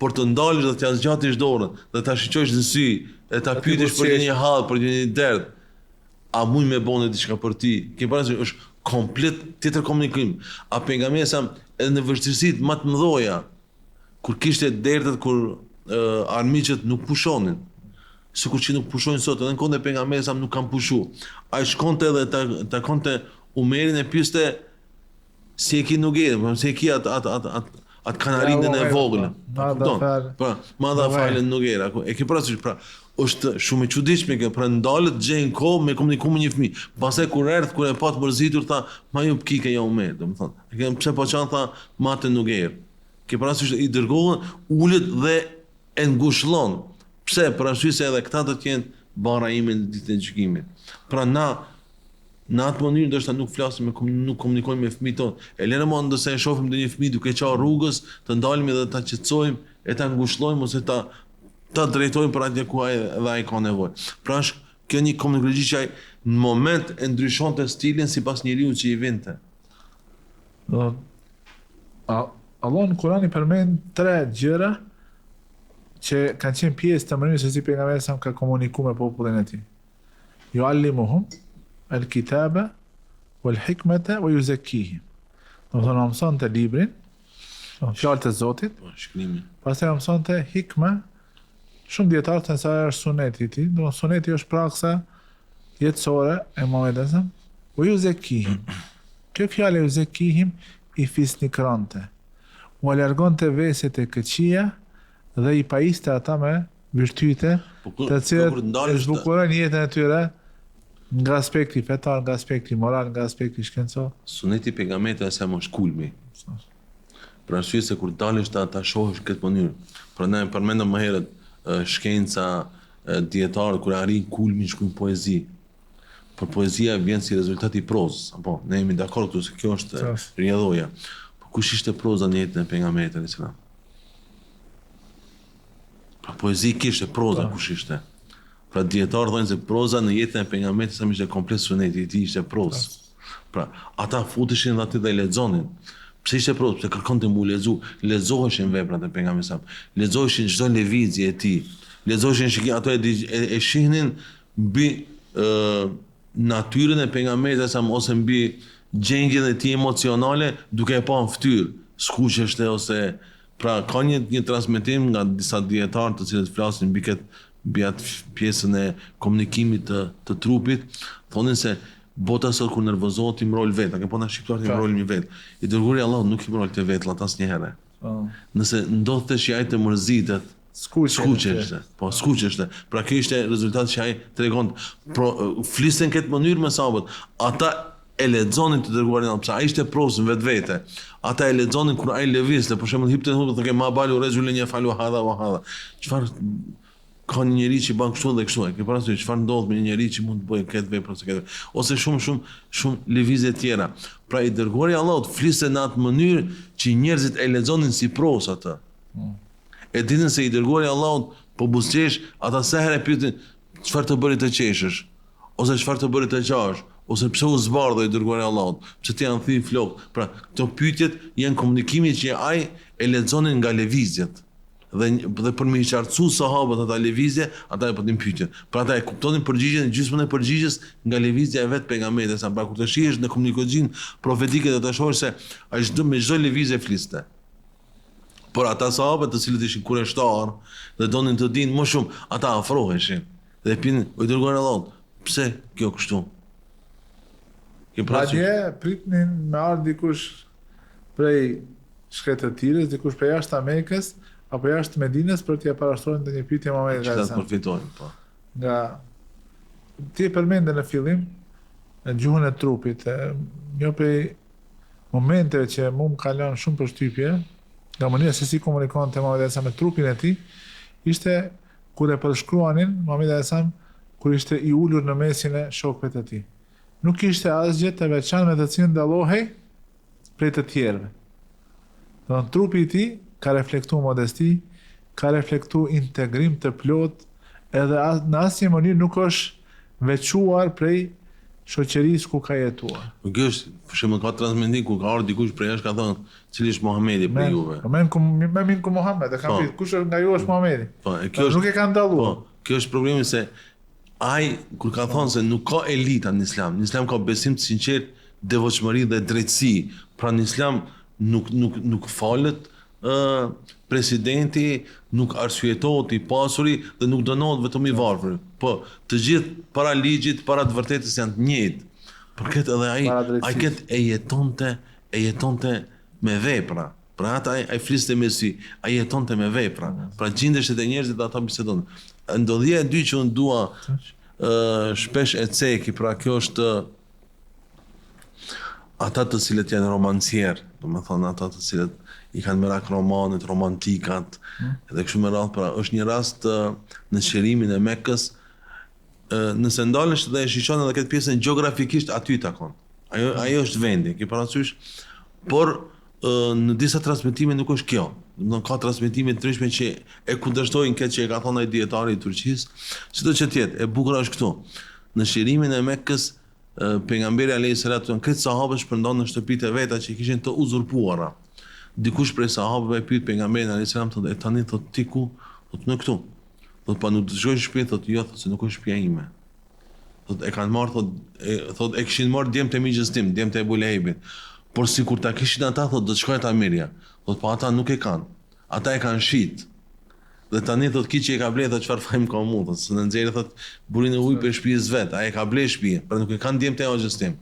Por të ndalesh dhe t'ia zgjatish dorën, dhe ta shiqosh në sy, e ta pyetësh për një hall, për një derd, a mund me bënë diçka për ti? Ke parasysh është komplet tjetër komunikim. A pejgamberi sa edhe në vështirësitë më të mëdha, kur kishte derdhet kur armiqët nuk pushonin. Sikur që nuk pushojnë sot, edhe në kohën e pejgamberit sa nuk kanë pushuar. Ai shkonte dhe takonte Umerin e pyeste si e ki Nugerin, si e ki atë kanarinë e vogël. Madha falen Nugera. E ke parasysh, pra, është shumë e çuditshme kjo, pra ndalet gjën kohë me komunikim me një fëmijë. Pastaj kur e pat mërzitur tha, "Ma ju pkike ja Umer", domethënë. E ke pse po çan tha Mate Nuger. Ke parasysh i dërgohen, ulet dhe e ngushëllon. Pse? Për arsye se edhe këta do të jenë bara ime në ditën e gjykimit. Pra në atë mënyrë ndoshta nuk flasim nuk komunikojmë me fëmijët tonë. E lënë më ndonëse e shohim ndonjë fëmijë duke qenë rrugës, të ndalemi dhe ta qetësojmë, e ta ngushëllojmë ose ta drejtojmë për atje ku ai ka nevojë. Pra është kjo një komunikologji që ai në moment e ndryshonte stilin sipas njeriu që i vinte. Allah në Kur'an i përmend 3 gjëra që kanë qenë pjesë të mënyrës se si pejgamberi sa ka komunikuar me popullin e tij. Yuallimuhum al-kitaba wal-hikmata wa yuzakkihim. Domethënë mësonte librin, fjalët e Zotit, shkrimin. Pastaj mësonte hikma, shumë dietarë thënë se është suneti i tij, do suneti është praksa jetësore e Muhamedit wa yuzakkihim. Kjo fjalë yuzakkihim i fisnikronte. U largonte veset e këqija dhe i pajiste ata me virtyte të cilat e zbukurojnë jetën e tyre nga aspekti fetar, nga aspekti moral, nga aspekti shkencor. Suneti pejgamberit sa më shkulmi. Për arsye se kur dalesh ta shohësh këtë mënyrë. Prandaj përmendëm më herët shkenca dietarë kur arrin kulmin shkruajnë poezi. Por poezia vjen si rezultat i prozës. Apo ne jemi dakord këtu se kjo është rrjedhoja. Po kush ishte proza në jetën e pejgamberit sallallahu alajhi wasallam? Pra poezi kishte, proza kush ishte? Pra dietarë thonë se proza në jetën e pejgamberit sa më ishte komplet suneti i tij ishte prozë. Pra ata futeshin aty dhe lexonin. Pse ishte prozë? Pse kërkonte mu lexoheshin veprat e pejgamberit sa. Lexoheshin çdo lëvizje e tij. Lexoheshin ato e shihnin mbi natyrën e pejgamberit sa ose mbi gjendjen e tij emocionale duke e pa në fytyrë, skuqeshte ose Pra ka një transmetim nga disa dietarë të cilët flasin mbi atë pjesën e komunikimit të trupit, thonin se bota sot kur nervozohet i mrol vetë, apo na shqiptarët i mrolin një vetë. I dërguari Allahu nuk i mrol të vetullat asnjëherë. Nëse ndodhte që ai të mërzitet, skuqeshte. Po, skuqeshte. Pra kjo ishte rezultati që ai tregon, flisten këtë mënyrë me sahabët. Ata e lexonin të dërguarin Allah, pse ai ishte prosën vetvete. Ata e lexonin kur ai lëvizte, për shembull hipte thotë ke ma balu rrezullin yafalu hadha wa hadha. Çfarë ka një njeri që bën kështu dhe kështu, ke parasysh çfarë ndodh me një njeri që mund të bëjë këtë vepër ose këtë, ose shumë lëvizje tjera. Pra i dërguari Allahut fliste në atë mënyrë që njerëzit e lexonin si prosë atë. E ditën se i dërguari Allahut po buzëqesh, ata sa herë pyetin çfarë të bëri të qeshësh, ose çfarë të bëri të qash, ose pse u zbardhë i dërguari Allahut, pse ti janë thënë flok. Pra këto pyetjet janë komunikimi që ai e lexonin nga lëvizjet. Dhe për me i qartësu sahabët ata lëvizje, ata e pëtin pyetjen. Pra ata e kuptonin përgjigjen, gjysmën e përgjigjes nga lëvizja e vetë pejgamberit sa pra kur të shihesh në komunikojin profetike do të shohësh se ai me çdo lëvizje fliste. Por ata sahabët të cilët ishin kureshtar dhe donin të dinë më shumë, ata afroheshin dhe pinin, o i dërguari Allahut, pse kjo kështu? Madje pritnin me ardh dikush prej shkretëtirës, dikush prej jashtë Mekës apo jashtë Medinës për t'ia parashtronë ndonjë pyetje Muhamedit sallallahu alaihi wasallam. Përfitojnë, po. Nga ti përmendë në fillim në gjuhën e trupit, një prej momenteve që mu më ka lënë shumë përshtypje, nga mënyra se si komunikonte Muhamedi sallallahu alaihi wasallam me trupin e tij, ishte kur e përshkruanin Muhamedi sallallahu alaihi wasallam kur ishte i ulur në mesin e shokëve të tij. Nuk ishte asgjë të veçantë me të cilën dallohej prej të tjerëve. Don trupi i tij ka reflektuar modesti, ka reflektuar integrim të plot, edhe në asnjë mënyrë nuk është veçuar prej shoqërisë ku ka jetuar. Kjo është, për shembull, ka transmetim ku ka ardhur dikush prej jashtë ka thënë, cili është Muhamedi për juve. Me minkum Muhammed, e kam thënë, kush është nga ju është Muhamedi? Po, kjo është, nuk e kanë dalluar. Po, kjo është problemi se ai kur ka thonë se nuk ka elita në Islam. Në Islam ka besim të sinqert, devotshmëri dhe drejtësi. Pra në Islam nuk falet presidenti, nuk arsyetohet i pasuri dhe nuk dënohet vetëm i varfër. Po, të gjithë para ligjit, para të vërtetës janë të njëjtë. Për këtë edhe ai këtë e jetonte me vepra. Pra ata ai fliste me sy, ai jetonte me vepra. Pra gjindesh te njerëzit ata bisedon. Ndodhia e dytë që unë dua shpesh e ceki, pra kjo është ata të cilët janë romancier, domethënë ata të cilët i kanë merak romanet, romantikat, edhe kështu me radhë, pra është një rast në shërimin e Mekës, nëse ndalesh dhe e shishon edhe këtë pjesën gjeografikisht aty takon. Ajo është vendi, ke parasysh, por në disa transmetime nuk është kjo. Domethënë ka transmetime të ndryshme që e kundërshtojnë këtë që e ka thonë ai dietari i Turqisë. Çdo që të jetë, e bukur është këtu. Në shërimin e Mekës, pejgamberi alayhis salatu këtë sahabë shpërndan në shtëpitë e veta që kishin të uzurpuara. Dikush prej sahabëve pyet pejgamberin alayhis salam thotë tani thotë ti ku? Thotë në këtu. Thotë pa nuk të shkojë në shtëpi, thotë jo, thotë se nuk është shtëpia ime. Thotë e kanë marrë, thotë e kishin marrë djemtë e miqës tim, djemtë e Ebu Lehebit. Por sikur ta kishin ata, thotë do të shkojnë ata mirja. Thotë po ata nuk e kanë. Ata e kanë shit. Dhe tani thotë ki që e ka blerë, thotë çfarë fajm ka mu, thotë se në nxjerrë thotë burin e ujë për shtëpisë vet, ai e ka blerë shtëpi, pra nuk e kanë djemtë e hoxhës tim.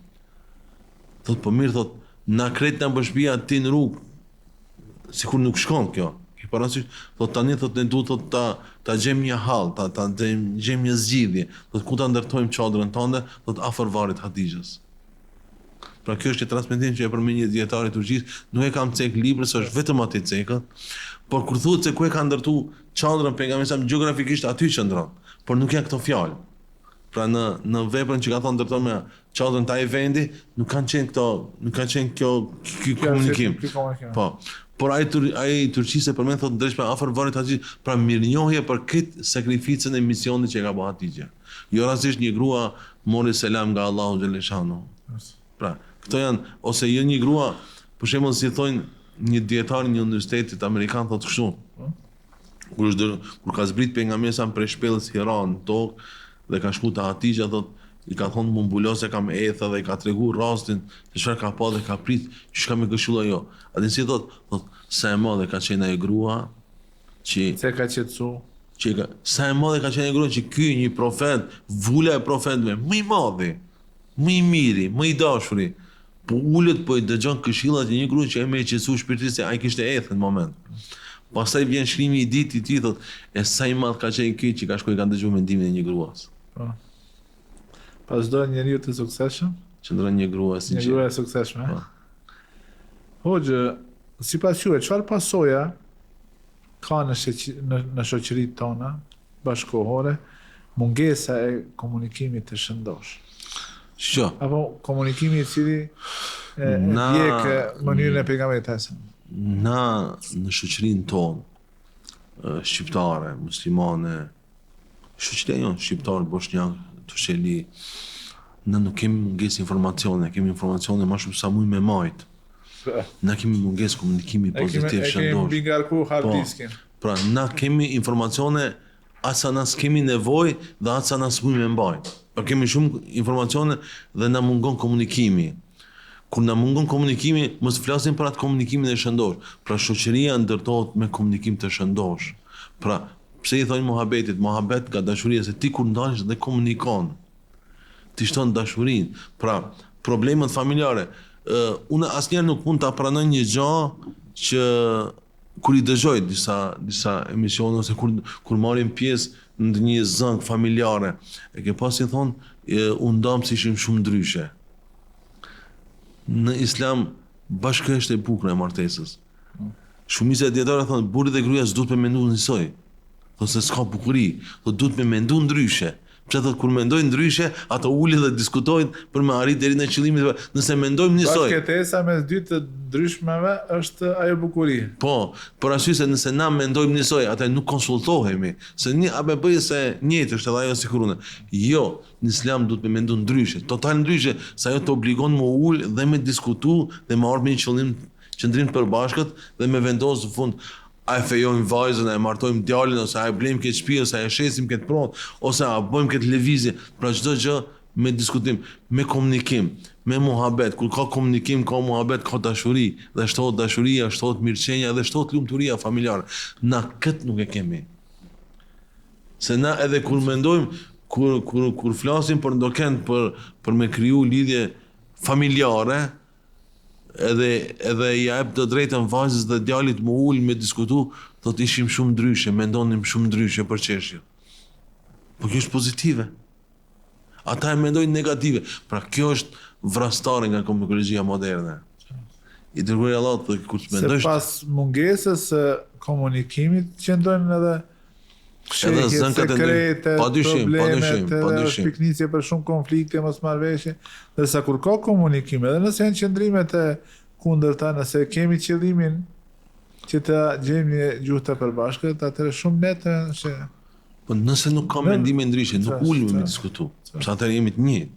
Thotë po mirë, thotë na kret në shtëpia ti në rrugë. Sikur nuk shkon kjo. Ke parasysh, thotë tani thotë ne duhet thotë ta gjejmë një hall, ta gjejmë një zgjidhje. Thotë ku ta ndërtojmë çadrën tonë, thotë afër varrit Hatixhës. Pra kjo është një transmetim që e përmend një dietar i Turqisë, nuk e kam cek librin, se është vetëm aty cekët. Por kur thuhet se ku e ka ndërtu çadrën pejgamberi sa gjeografikisht aty qëndron, por nuk janë këto fjalë. Pra në veprën që ka thonë ndërton me çadrën taj vendi, nuk kanë qenë ky komunikim. Po. Por ai Turqisë përmend thotë drejt afër varrit Hatixhës, pra mirënjohje për këtë sakrificën e misionit që ka bërë Hatixha. Jo rastisht një grua mori selam nga Allahu xhaleshanu. Pra, këto janë, ose jo një grua, për shembull si thonë një dietar një universitetit amerikan thotë kështu. Kur ka zbrit pejgamberi sa prej shpellës Hira në tokë dhe ka shku te Hatixha thotë I ka thonë më mbulo se kam etha dhe i ka tregu rastin se çfarë ka pa dhe ka prit që ka me këshilla jo. A din si thot sa e madhe ka qenë ajo grua që Se ka qetësu. sa e madhe ka qenë ajo grua që ky një profet, vula e profetëve, më i madhi, më i miri, më i dashuri, po ulet po i dëgjon këshillat e një grua që e më qetësu shpirtisht se ai kishte ethë në moment. Pastaj vjen shkrimi i ditë i tij thot e sa i madh ka qenë ky që ka shkuar i ka dëgjuar mendimin e një gruas. Po. Pas do njeriu të suksesshëm? Qëndron një grua Një grua e suksesshme. Hoxhë, sipas juve, çfarë pasoja ka në shoqëritë tona bashkëkohore mungesa e komunikimit të shëndosh? Që Apo komunikimi i cili ndjek mënyrën e pejgamberit hasan. na në shoqërinë tonë shqiptare, muslimane, shoqëria jonë shqiptar, bosnjak, tusheli, na nuk kemi mungesë informacione, kemi informacione më shumë sa mujë me majt. Na kemi mungesë komunikimi pozitiv E kemi shëndosh. bingarku hard diskin. Pra, na kemi informacione asa na s'kemi nevojë dhe asa na s'mujmë me mbajt. Pra kemi shumë informacione dhe na mungon komunikimi. Kur na mungon komunikimi, mos flasim për atë komunikimin e shëndosh. Pra shoqëria ndërtohet me komunikim të shëndosh. Pra, pse i thonë muhabetit? Muhabet nga dashuria se ti kur ndalesh dhe komunikon, ti shton dashurinë. Pra, problemet familjare, unë asnjëherë nuk mund ta pranoj një gjë që kur i dëgjoj disa emisione ose kur marrim pjesë në një zëng familjare, e ke pasi thonë, unë ndam si ishim shumë ndryshe. Në Islam bashkë është e bukur e martesës. Shumica e dietarëve thonë burri dhe gruaja s'duhet me mendu njësoj. Thonë se s'ka bukuri, thonë duhet me mendu ndryshe. Pse thotë kur mendojnë ndryshe, ato ulin dhe diskutojnë për me arrit deri në qëllimin. Nëse mendojmë njësoj. Bashkëtesa mes dy të ndryshmeve është ajo bukuria. Po, por arsye se nëse na mendojmë njësoj, atë nuk konsultohemi, se një apo bëj se njëjtë është edhe ajo sikurune. Jo, në Islam duhet me mendu ndryshe, total ndryshe, se ajo të obligon me ul dhe me diskutu dhe me ardhmë një qëndrim të përbashkët dhe me vendosë në fund a e fejojmë vajzën, a e martojmë djalin, ose a e blejmë këtë shtëpi, ose a e shesim këtë pronë, ose a bëjmë këtë lëvizje, pra çdo gjë me diskutim, me komunikim, me muhabet. Kur ka komunikim, ka muhabet, ka dashuri, dhe shtohet dashuria, shtohet mirëqenia dhe shtohet lumturia familjare. Na këtë nuk e kemi. Se na edhe kur mendojmë, kur flasim për ndoken për me kriju lidhje familjare, edhe i jep të drejtën vajzës dhe djalit më ul me diskutu, thot ishim shumë ndryshe, mendonim shumë ndryshe për çështje. Po kjo është pozitive. Ata e mendojnë negative. Pra kjo është vrastare nga komunikologjia moderne. I dërguari Allahut thotë kur të mendosh Se pas mungesës së komunikimit qëndrojnë edhe Edhe zënkat e sekrete, padyshim, problemet, edhe padyshim. shpiknisje për shumë konflikte, mosmarrveshje, dhe sa kur ka komunikim, edhe nëse janë qëndrimet e kundërta, nëse kemi qëllimin që të gjejmë një gjuhë të përbashkët, atëherë shumë netë që Po nëse nuk ka mendime ndryshe, nuk Çfarë, ulemi me çfarë? diskutu. Sa atëherë jemi të njëjtë.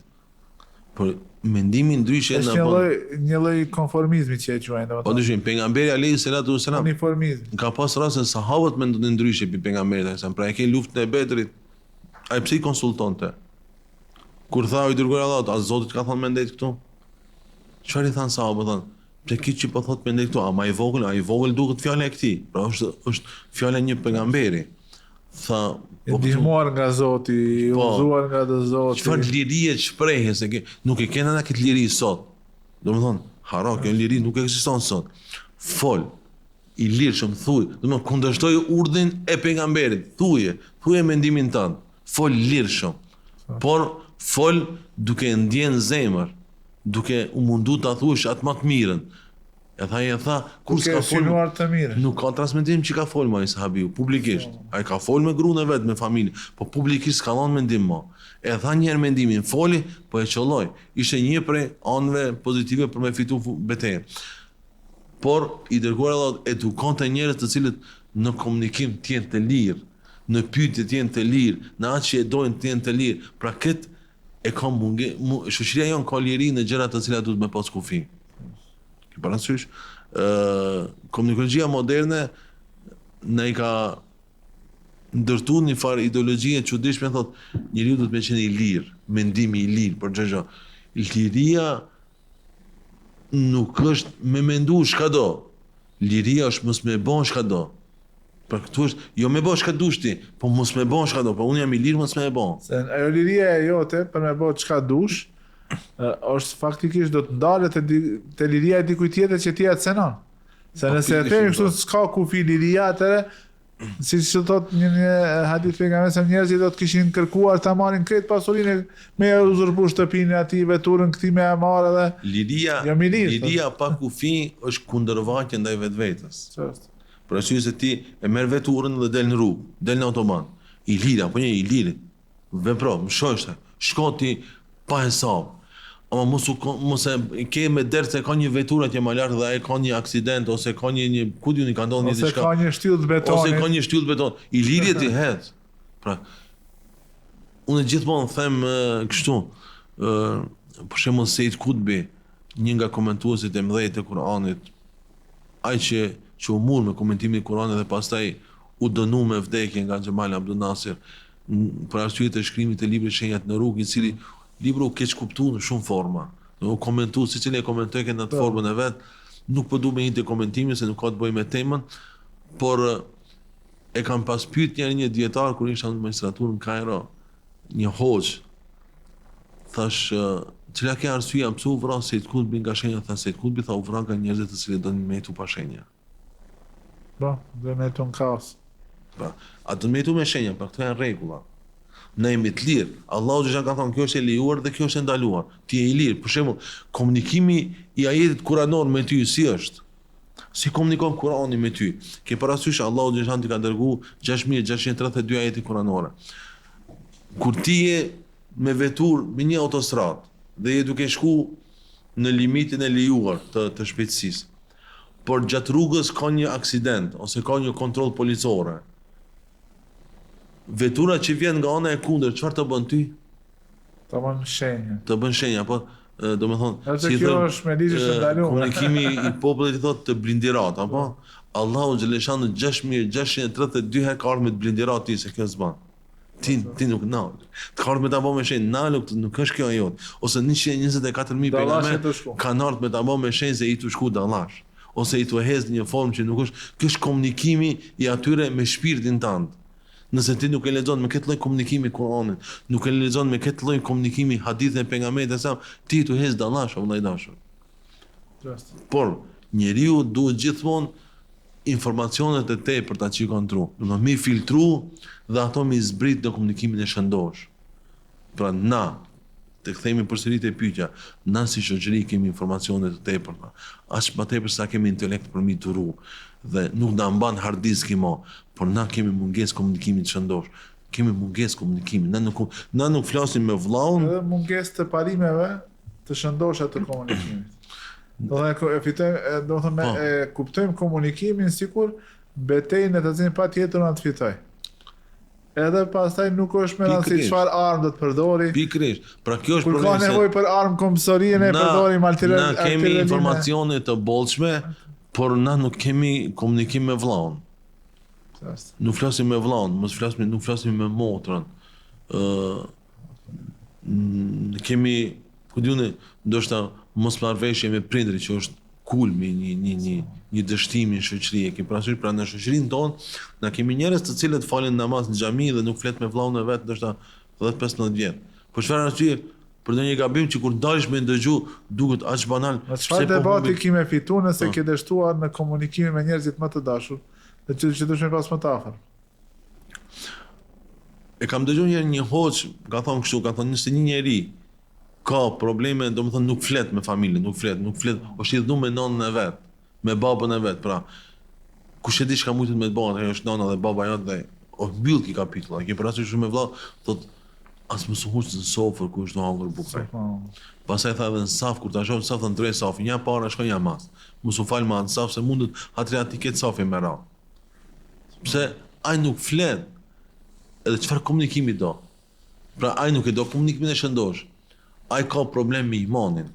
Por mendimi ndryshe është na bën. një lloj konformizmi që e quajnë, Po dyshim, pejgamberi alayhi salatu wasalam uniformizmi. ka pas raste sahabët mendonin ndryshe pi pejgamberit, sa pra e ke luftën e Bedrit. Ai pse i konsultonte? Kur tha i dërguar Allahut, a Zoti ka thonë mendet këtu? Çfarë i than sahabët thonë? Pse kiç që po thot mendet këtu, a i vogël duket fjala e këtij. Pra është fjala e një pejgamberi. Tha, I ndihmuar nga Zoti, i Po. udhëzuar nga Zoti. çfarë lirie shprehje se nuk e kena na këtë liri sot. Domethënë, haro, kjo liri nuk ekziston sot. Fol, i lirshëm thuj, domethënë kundërshtoj urdhrin e pejgamberit, thuje mendimin tënd. Fol lirshëm. Por fol duke ndjen zemër, duke u mundu ta thuash atë më të mirën. E tha, kur Duke s'ka fol, synuar të mirë. nuk ka transmetim që ka fol më ai sahabiu, publikisht. Ai ka fol me gruan e vet, me familje, po publikisht s'ka dhënë mendim më. E tha një herë mendimin, foli, po e çolloi. Ishte një prej anëve pozitive për me fitu betejën. Por i dërguar Allahut edukonte njerëz të cilët në komunikim të jenë të lirë, në pyetje të jenë të lirë, në atë që e dojnë të jenë të lirë. Pra këtë e ka shoqëria jon ka liri në gjëra të cilat duhet me pas kufi. Ke parasysh, komunikologjia moderne na ndërtu një farë ideologjie çuditshme, thotë njeriu duhet me qenë i lirë, mendimi i lirë për çdo gjë. Liria nuk është me mendu çka do. Liria është mos me bën çka do. Për këtu është jo me bën çka dush ti, po mos me bën çka do, po unë jam i lirë mos me e bën. Se ajo liria e jote për me bë çka dush, është faktikisht do të ndalet te liria e dikujt tjetër që ti e cenon. Se nëse e themi kështu s'ka kufi liria atëre, siç thot një hadith pejgamberi se njerëzit do të kishin kërkuar ta marrin këtë pasurinë me uzurpu shtëpinë aty veturën këtij me e marrë edhe liria pa kufi është kundërvajtje ndaj vetvetes. Ç'është? Për arsye se ti e merr veturën dhe del në rrugë, del në autoban. I lirë apo një i lirë. Vepro, më shoshte. Shko ti pa hesab. Ama mos e ke me derë se ka një veturë atje më lart dhe ai ka një aksident ose ka një ku diuni ka ndodhur një diçka. Ose ka një shtyllë të betonit. Ose ka një shtyllë të beton. I lirë ti het. Pra unë gjithmonë them kështu. Për shembull Said Qutbi, një nga komentuesit e mëdhenj të Kuranit, ai që u mur me komentimin e Kuranit dhe pastaj u dënu me vdekje nga Xhemal Abdul Nasir për arsye të shkrimit të librit Shenjat në rrugë, i cili libri u keq kuptuar në shumë forma. U komentu secili e komentoi në atë formën e vet. Nuk po du me hinte komentimin se nuk ka të bëjë me temën, por e kam pas pyet një dietar kur isha në magjistraturë në Kairo, një hoxh. Thash, cila ke arsyeja pse u vran Said Qutbi nga shenja? Tha Said Qutbi tha u vran nga njerëzit të cilët donin me jetu pa shenja. Po, dhe me ton kaos. Pra, atë me jetu me shenja, pra këto janë rregulla. Ne jemi të lirë. Allahu xha ka thonë kjo është e lejuar dhe kjo është e ndaluar. Ti je i lirë. Për shembull, komunikimi i ajetit kuranor me ty si është? Si komunikon Kurani me ty? Ke parasysh Allahu xha ti ka dërguar 6632 ajete kuranore. Kur ti je me vetur me një autostradë dhe je duke shku në limitin e lejuar të shpejtësisë, por gjatë rrugës ka një aksident ose ka një kontroll policore, vetura që vjen nga ana e kundër, çfarë të bën ty? Të bën shenja. Të bën shenja, po do të thonë, si kjo është me ligj të ndaluar. Komunikimi i popullit i thotë të blindirat, apo? Allahu xhaleshan 6632 herë ka ardhur me të blindirat ti se kjo s'ban. Ti nuk na. Të ka ardhur me ta bën me shenjë, na nuk është kjo ajo. Ose 124.000 pejgamber kanë ardhur me ta bën me shenjë se i tu shku dallash, ose i tu hez në një formë që nuk është. Ky është komunikimi i atyre me shpirtin tënd. Nëse ti nuk e lexon me këtë lloj komunikimi Kur'anit, nuk e lexon me këtë lloj komunikimi hadithin e pejgamberit sa ti tu hez dallash, vëllai dashur. Por njeriu duhet gjithmonë informacionet e tepërta që i kanë tru, do të mi filtru dhe ato mi zbrit në komunikimin e shëndosh. Pra na, të kthehemi përsëri te pyetja, na si shoqëri kemi informacione të tepërta, aq më tepër sa kemi intelekt për mi turu dhe nuk na mban hard diski mo, por na kemi mungesë komunikimi të shëndosh. Kemi mungesë komunikimi, na nuk flasim me vllaun, edhe mungesë të parimeve të shëndosha të komunikimit. Do të thonë e kuptojmë komunikimin sikur betejën e të cilën patjetër na të fitoj. Edhe pastaj nuk është me rëndësi çfarë armë do të përdori. Pikërisht. Pra kjo është problemi. Kur ka nevojë për armë kombësorinë e përdorim Na kemi informacione të bollshme, por na nuk kemi komunikim me vllaun. Nuk flasim me vllaun, nuk flasim me motrën. Kemi, ku diunë, ndoshta mos marrveshje me prindrit që është kulmi një dështimi në shoqëri. E kemi parasysh pra në shoqërinë tonë na kemi njerëz të cilët falen namaz në xhami dhe nuk flet me vllaun e vet, ndoshta 10-15 vjet. Por çfarë arsye? Për ndonjë gabim që kur dalish me ndëgju duket aq banal. Çfarë debati kemi fituar nëse ke dështuar në komunikimin me njerëzit më të dashur, dhe që duhet me pas më të afër. E kam dëgjuar një hoç, ka thonë kështu, ka thonë nëse një njeri ka probleme, domethënë nuk flet me familjen, nuk flet, është i dhënë me nënën e vet, me babën e vet, pra. Kush e di çka mund të më bëjë, ajo është nëna dhe baba jote dhe o mbyll ki kapitull. Ke parasysh shumë me vëlla, thotë as më suhuç në sofër ku është hallur bukë. Pastaj tha edhe në saf kur ta shoh saf të ndrej safin, ja para shkon ja mas. Mos u fal më në saf se mundet atëra ti ke safin me radhë. Pse ai nuk flet? Edhe çfarë komunikimi do? Pra ai nuk e do komunikimin e shëndosh. Ai ka problem me imanin.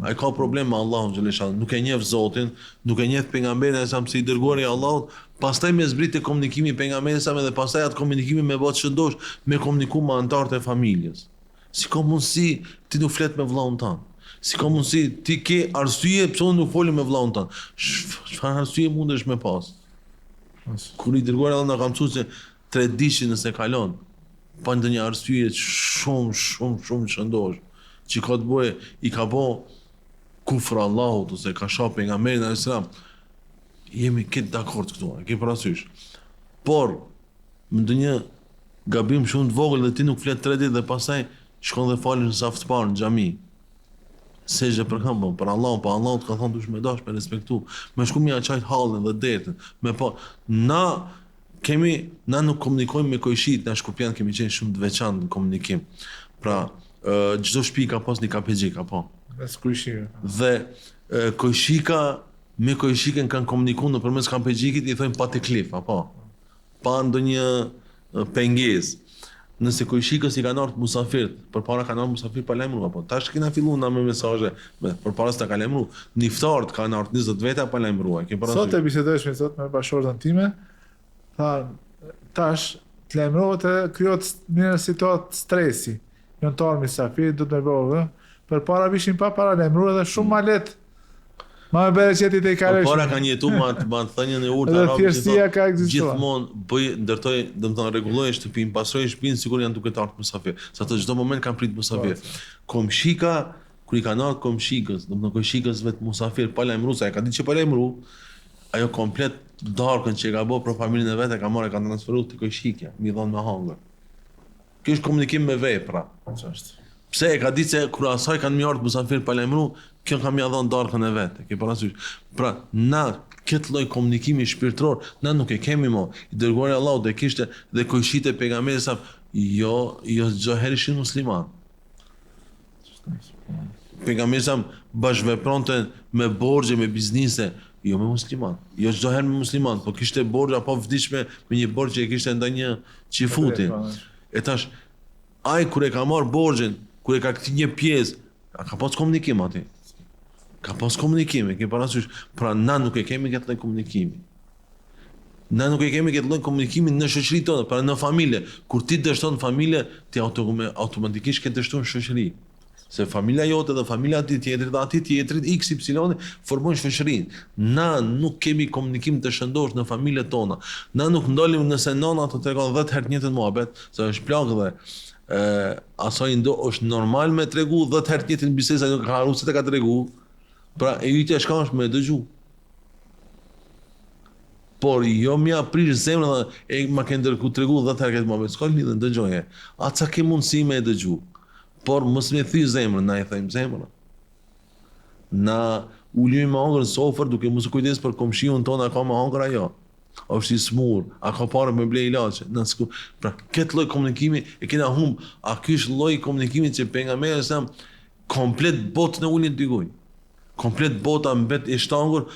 Ai ka problem me Allahun xhalesha, nuk e njeh Zotin, nuk e njeh pejgamberin e sa si i dërguar i Allahut, pastaj me zbritë komunikimi pejgamberit sa dhe pastaj atë komunikimi me bot ç'dosh, me komuniku me anëtarët e familjes. Si ka mundësi ti nuk flet me vllahun tan? Si ka mundësi ti ke arsye pse unë nuk foli me vllahun tan? Çfarë arsye mundesh me pas? Kur i dërguar Allah na ka mësuar se 3 ditë nëse kalon pa ndonjë arsye shumë shëndosh, që ka të bëjë i ka bë kufër Allahut ose ka shoh pejgamberin alayhis salam, jemi këtë dakord këtu, e ke parasysh. Por me ndonjë gabim shumë të vogël dhe ti nuk flet 3 ditë dhe pastaj shkon dhe falën në saf të parë në xhami. Sejdë për këmbë, për Allahun, pa Allahut ka thonë dush me dash, me respektu, me shku mi aqajt hallin dhe dertën, me pa, na nuk komunikojmë me kojshit, na shkupjan kemi qenë shumë të veçantë në komunikim. Pra, çdo shtëpi ka pas një kapexhik, apo? Mes kujshike. Dhe kojshika me kojshiken kanë komunikuar nëpërmes kapexhikit, i thojnë pa teklif, apo? Pa ndonjë pengesë. Nëse kojshikës i kanë ardhur musafir, përpara kanë ardhur musafir pa lajmëruar, apo tash kena filluar na me mesazhe, përpara s'ta ka lajmëruar. Në iftar kanë ardhur 20 veta pa lajmëruar. Ke parasysh? Sot e bisedojsh me bashkëshortën time, tha tash të lajmërohet e krijohet një situatë stresi. Jontar misafir do të më bëvë, përpara vishin pa para lajmëruar dhe shumë ma lehtë. Ma me bereqeti te i karesh. Para kanë jetu ma të thënjën e urtë arabë. Dhe thjeshtësia ka ekzistuar. Gjithmonë ndërtoj, domethënë rregulloj shtëpinë, pastroj shtëpinë, sikur janë duke të ardhur musafir. Sa të çdo moment kanë prit musafir. Komshika, kur i kanë ardhur komshikës, domethënë komshikësve të musafir pa lajmëruar, sa e ka ditë që pa lajmëruar, ajo komplet darkën që e ka bërë për familjen e vet e ka marrë, ka transferuar te komshikja, mi dhon me hangër. Ky është komunikim me vepra. Ç'është? Pse e ka ditë se kur asaj kanë më ardhur musafir pa lajmëruar, kjo kam ia dhënë darkën e vet. Ke parasysh? Pra, na këtë lloj komunikimi shpirtëror, na nuk e kemi më. I dërguari Allahu dhe kishte dhe kojshit e pejgamberit sa jo çdo herë ishin musliman. Pejgamberi sa bashkëvepronte me borxhe, me biznise, jo me musliman. Jo çdo herë me musliman, po kishte borxh apo vdishme me një borxh që e kishte ndonjë çifuti. E tash ai kur e ka marr borxhin, kur e ka kthyer një pjesë, ka pas komunikim aty. Ka pas komunikime, ke parasysh, pra na nuk e kemi këtë lloj komunikimi. Na nuk e kemi këtë lloj komunikimi në shoqërinë tonë, pra në familje. Kur ti dështon familje, ti automatikisht ke dështuar shoqëri. Se familja jote dhe familja e tjetrit dhe aty tjetrit XY formojnë shoqërinë. Na nuk kemi komunikim të shëndosh në familjet tona. Na nuk ndalim nëse nona të tregon 10 herë të njëjtën muhabet, se është plagë dhe asaj është normal me tregu 10 herë të njëjtën bisedë, nuk ka haruar se të ka tregu. Pra e ytja shka është me dëgju. Por jo mja prish zemrën dhe e ma ke ndërku të regu dhe të herë këtë moment. S'ka lidhën, dëgjoje. A ca ke mundësi me e dëgju. Por mos me thy zemrën, na e thejmë zemrën. Na uljujmë me hangër në sofër duke mos u kujdes për komshiun tonë, a ka me hangër ajo. A është i smur, a ka parë me ble ilaçe. Pra këtë lloj komunikimi e kena humb. A ky është lloji komunikimi që pejgamberi sa komplet botën e ulin dy gojë. Komplet bota mbet e shtangur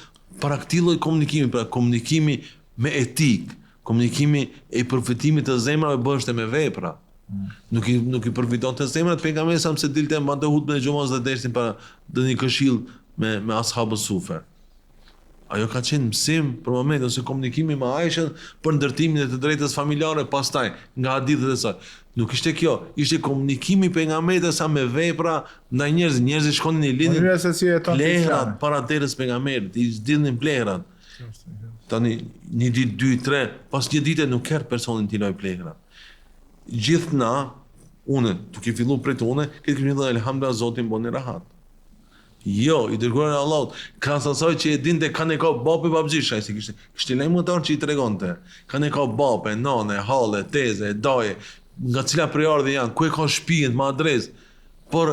para këtij lloji komunikimi, pra komunikimi me etik, komunikimi e përfitimit të zemrave bëhet me vepra. Nuk i përfiton të zemrat pejgamberi sa se dilte mbante hutbën e xhumas dhe dersin para dëni këshill me ashabës sufer. Ajo ka qenë mësim për momentin ose komunikimi me Aishën për ndërtimin e të drejtës familjare pastaj nga hadithet e saj. Nuk ishte kjo, ishte komunikimi pejgamberit sa me vepra ndaj njerëzit shkonin i lindin plehrat para derës pejgamberit, i zgjidhnin plehrat. Tani një ditë, 2, 3, pas një dite nuk erë personin t'i loj plehrat. Gjithë na, une, duke fillu prej të une, këtë kemi dhe elhamdulillah Zotin boni rahat. Jo, i dërguar e Allahut, ka sasaj që e dinte kanë e ka bape babgjisha, si kishte lajmëtar që i tregonte. Kanë e ka bape, nane, hale, teze, daje, nga cila prejardhë janë, ku e ka shtëpinë, me adresë. Por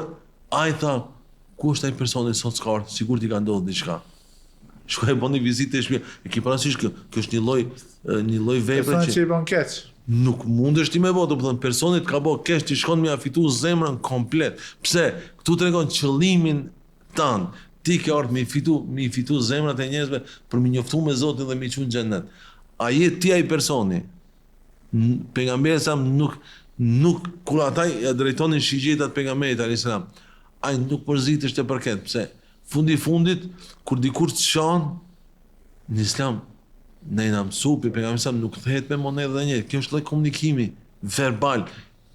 ai tha, ku është ai personi sot s'ka ardhur, sigur t'i ka ndodhur diçka. Shkoj e bën një vizitë të shtëpi. E ki parasysh kjo është një lloj vepre që i bën keq. Nuk mundesh ti me bë, do të thënë personit ka bë keq, ti shkon me ia fitu zemrën komplet. Pse? Ktu tregon qëllimin tan. Ti ke ardhur me i fitu zemrat e njerëzve për me njoftu me Zotin dhe me çun xhenet. A je ti ai personi? Pejgamberi sa nuk kur ata ja drejtonin shigjetat pejgamberit alayhis salam. ai nuk përzitesh te përket, pse fundit kur dikur të shan në Islam ne na mësu pejgamberi sa nuk kthehet me monedhë dhe një. Kjo është lloj komunikimi verbal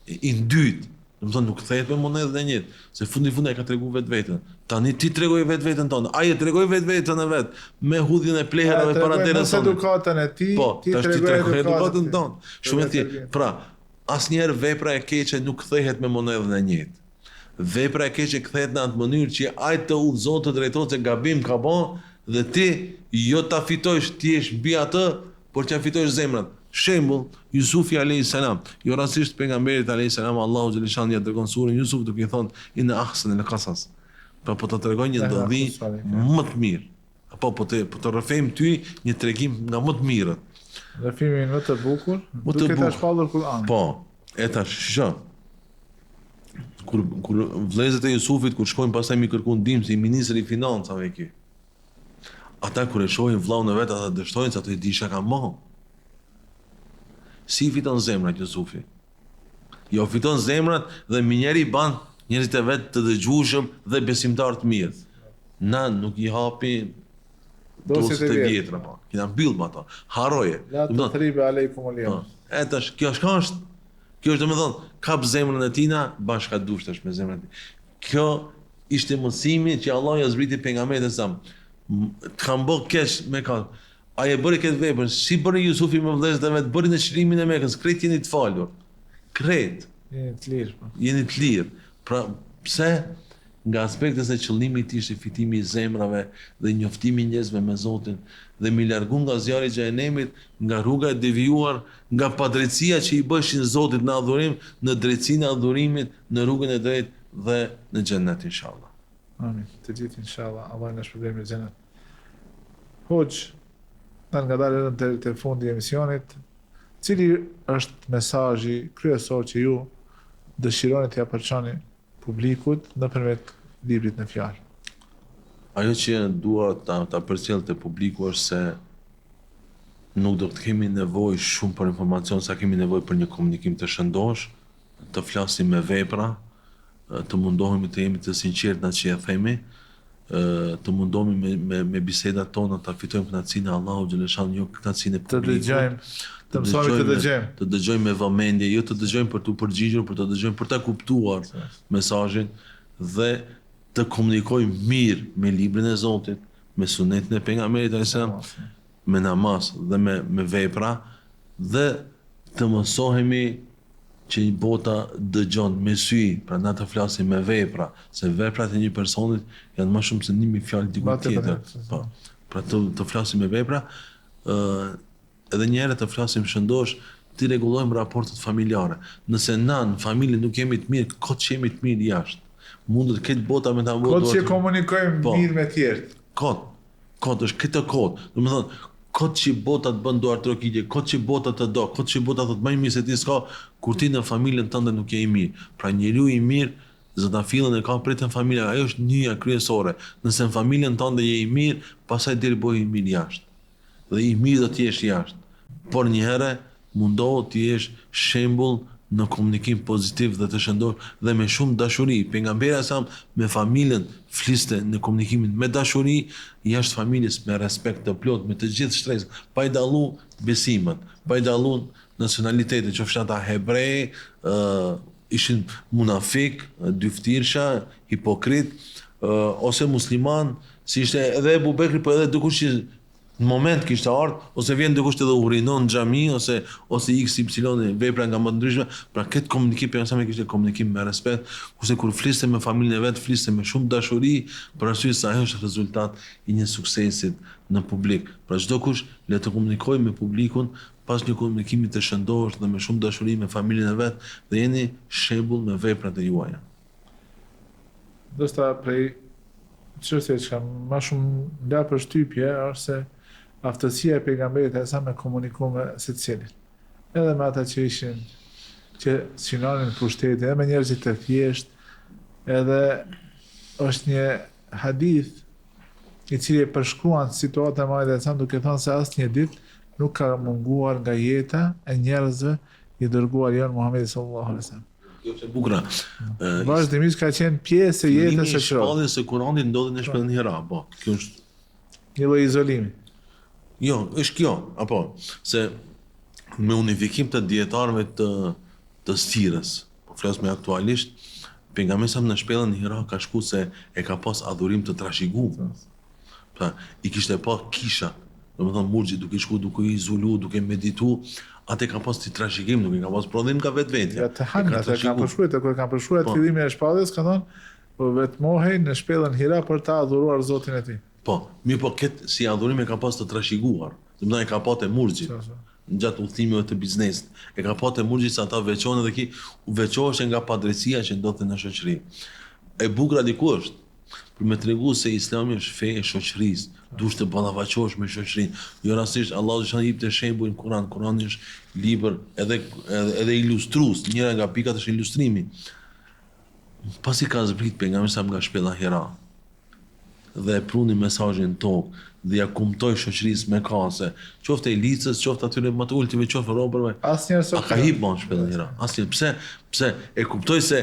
i dytë. Domethënë nuk kthehet me monedhë dhe një, se fundi ai ka treguar vetveten. Tani ti tregoj vetveten tonë. Ai e tregoi vetveten e vet me hudhjen e pleherave para derës sonë. Edukatën e tij, ti tregoj edukatën tonë. Shumë e thjeshtë. Pra, asnjëherë vepra e keqe nuk kthehet me monedhën e njëjtë. Vepra e keqe kthehet në atë mënyrë që ai të udhëzon të drejtohet se gabim ka bën dhe ti jo ta fitojsh ti je mbi atë, por t'ia fitojsh zemrën. Shembull, Yusufi alayhis salam, jo rastisht pejgamberit alayhis salam Allahu xhaleshan ja dërgon surën Yusuf duke i thonë inna ahsan al-qasas. Pra po të tregoj një ndodhi më të mirë. Apo po të rrëfejm ty një tregim nga më të mirët. Rrëfimin më të bukur, duke ta shpallur Kur'anin. Po, e tash shoh. Kur vëllezërit e Jusufit kur shkojnë pastaj mi kërkuan ndihmë si ministri i financave ky. Ata kur e shohin vllaun e vet ata dështojnë se ato i disha ka mohon. Si fiton zemrat Jusufi? Jo fiton zemrat dhe minjeri ban njerëzit e vet të dëgjueshëm dhe besimtar të mirë. Na nuk i hapi dosit e vjetra po. Kina mbyll me ato. Harroje. La të thribe aleikum alayhim. Etash kjo është Kjo është domethënë kap zemrën e tina bashka dushtash me zemrën e tij. Kjo ishte mësimi që Allah ja zbriti pejgamberit e sam. Kam bë keq me ka. Ai e bëri këtë vepër, si bëri Jusufi me vëllezërit e vet, bëri në çlimin e Mekës, krejt jeni të falur. Krejt. Jeni të lirë. Jeni të lirë. Pra pse? Nga aspekti se qëllimi i tij ishte fitimi i zemrave dhe njoftimi i njerëzve me Zotin dhe mi largu nga zjarri i xhenemit, nga rruga e devijuar, nga padrejtësia që i bëshin Zotit në adhurim, në drejtsinë e adhurimit, në rrugën e drejtë dhe në xhennet inshallah. Amin. Të gjithë inshallah, Allah na shpërblet në xhennet. Hoxh, nga dalë të fundi i emisionit, cili është mesazhi kryesor që ju dëshironi t'ia përçoni publikut nëpërmjet librit në fjalë? Ajo që dua ta përcjell te publiku është se nuk do të kemi nevojë shumë për informacion, sa kemi nevojë për një komunikim të shëndosh, të flasim me vepra, të mundohemi të jemi të sinqertë në atë që e themi, të mundohemi me bisedat tona të fitojmë kënaqësinë e Allahut xhaleshan, jo kënaqësinë e publikut. Të mësojmë të dëgjojmë. Të dëgjojmë me vëmendje, jo të dëgjojmë për të përgjigjur, por të dëgjojmë për ta kuptuar mesazhin dhe të komunikojmë mirë me librin e Zotit, me sunetin e pejgamberit alayhis salam, me namaz dhe me vepra dhe të mësohemi që bota dëgjon me sy, prandaj të flasim me vepra, se veprat e një personit janë më shumë se 1000 fjalë dikujt tjetër. Po. Pra të flasim me vepra, edhe një herë të flasim shëndosh, të rregullojmë raportet familjare. Nëse na në familje nuk jemi të mirë, kot që jemi të mirë jashtë. Mund të ketë bota me ta bëjë. Kot që komunikojmë mirë me tjerët. Kot është këtë kot. Domethënë, kot që bota të bën duar trokitje, kot që bota të do, kot që bota të më mirë se ti s'ka, kur ti në familjen tënde nuk je i mirë. Pra njeriu i mirë zotafillën e ka pritën familja, ajo është nyja kryesore. Nëse në familjen tënde je i mirë, pastaj deri bëj i mirë jashtë. Dhe i mirë do të jesh jashtë. Por një herë mundohu të jesh shembull në komunikim pozitiv dhe të shëndosh dhe me shumë dashuri. Pejgamberi sa me familjen fliste në komunikimin me dashuri, jashtë familjes me respekt të plot, me të gjithë shtresën, pa i dallu besimet, pa i dallu nacionalitetin, qofshin ata hebrej, ishin munafik, dyftirsha, hipokrit, ose musliman, si ishte edhe Ebu Bekri, po edhe dikush që në moment kishte ardhur, ose vjen dikush edhe urinon në xhami, ose XY vepra nga më të ndryshme, pra këtë komunikim për me kishte komunikim me respekt, kurse kur fliste me familjen e vet, fliste me shumë dashuri, për arsye se ajo është rezultat i një suksesit në publik. Pra çdo kush le të komunikojë me publikun pas një komunikimi të shëndosh dhe me shumë dashuri me familjen e vet, dhe jeni shembull me veprat e juaja. Dosta prej çështje që më shumë la përshtypje është se aftësia e pejgamberit e sa me komuniku me secilin. Edhe me ata që ishin, që synonin pushteti, edhe me njerëzit të thjesht, edhe është një hadith i cili e përshkruan situatën e Muhamedit sa duke thënë se asnjë ditë nuk ka munguar nga jeta e njerëzve i dërguar janë Muhamedi sallallahu alaihi wasallam. Kjo është e bukur. Vazhdimisht ka qenë pjesë e jetës së shoqërisë. Shpalljes së Kuranit ndodhin në shpellën Hira, po. Kjo është Një lloj izolimi. jo, është kjo, apo se me unifikim të dietarëve të sirës, po flas me aktualisht, pejgamberi sa në shpellën Hira ka shku se e ka pas adhurim të trashëguar. Pra, i kishte pa kisha, domethënë murxhi duke shku, duke izolu, duke meditu, atë ka pas ti trashëgim, nuk e ka pas prodhim ka vetvete. Ja të hanë, ata kanë përshkruar, kur kanë përshkruar fillimin e shpalljes, ka thonë, po vetmohej në shpellën Hira për ta adhuruar Zotin e tij. Po, mirë po këtë si adhurim e ka pas të trashëguar. Domethënë e ka pa te murxhi. Gjatë udhëtimeve të biznesit. E ka pa te murxhi se ata veçohen edhe ki u veçoheshin nga padrejtia që ndodhte në shoqëri. E bukur diku është për me tregu se Islami është fe e shoqërisë, duhet të ballafaqohesh me shoqërinë. Jo rastisht Allahu do të jep të shembull në Kur'an. Kur'ani është libër edhe ilustrues, njëra nga pikat është ilustrimi. Pasi ka zbrit pejgamberi sa nga shpella Hira dhe e pruni mesazhin tokë dhe ja kumtoi shoqërisë me kase, qoftë elicës, qoftë atyre më të ultive, qoftë robërve. Asnjëherë A ka hip në shpellën Hira? Asnjëherë. Pse e kuptoi se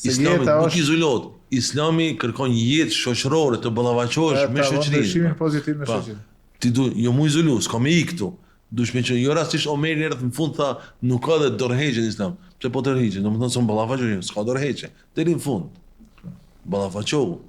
Islami nuk izolohet. Islami kërkon jetë shoqërore të ballafaqohesh me shoqërinë. Ndryshimin pozitiv me shoqërinë. Ti du jo mu izolu, s'ka me ik këtu. Dush me që jo rastisht Omeri erdhi në fund tha nuk ka dhe dorëheqje në Islam. Pse po dorëheqje? Domethënë son ballafaqohesh, s'ka dorëheqje. Deri në fund. Ballafaqohu.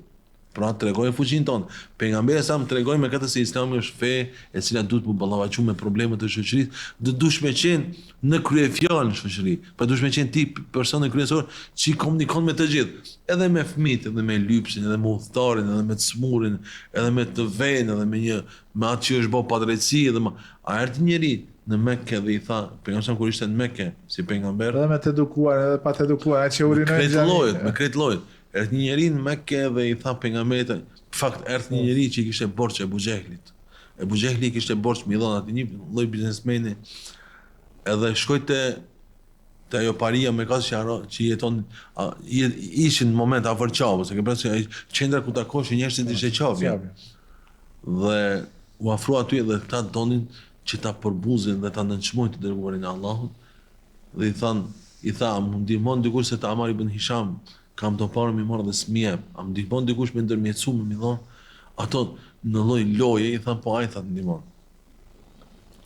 Pra tregoj fuqinë tonë. Pejgamberi sa më tregoi me këtë se Islami është fe e cila duhet të ballafaqohet me problemet e shoqërisë, do dush me qenë në kryefjalë në shoqëri. Pa dush me qenë ti personi kryesor që komunikon me të gjithë, edhe me fëmijët, edhe me lypsin, edhe me udhëtarin, edhe me të smurin, edhe me të vënë, edhe me atë që është bë padrejtësi, edhe a erdhi njëri në Mekë dhe i tha, pejgamberi kur ishte në Mekë si pejgamber, edhe me të edukuar, edhe pa të edukuar, atë që urinojnë me kretë llojet. Erdhi një njeri në Mekë dhe i tha pejgamberit, në fakt erdhi një njeri që i kishte borxh Ebu Xehlit. Ebu Xehli kishte borxh millon aty një lloj biznesmeni. Edhe shkoi te ajo paria me kasë që jeton ishin në moment afër qavës, e ke parasysh qendra ku takoshin njerëzit ishte qavja. Dhe u afrua aty dhe ata donin që ta përbuzin dhe ta nënçmojnë të dërguarin e Allahut. Dhe i tha, më ndihmon dikush se ta Amar ibn Hisham kam të parë mi marrë dhe s'mjep, a më ndihmon dikush me ndërmjetësu me mi dhonë, ato në lloj loje i thanë po ajtë ndihmon.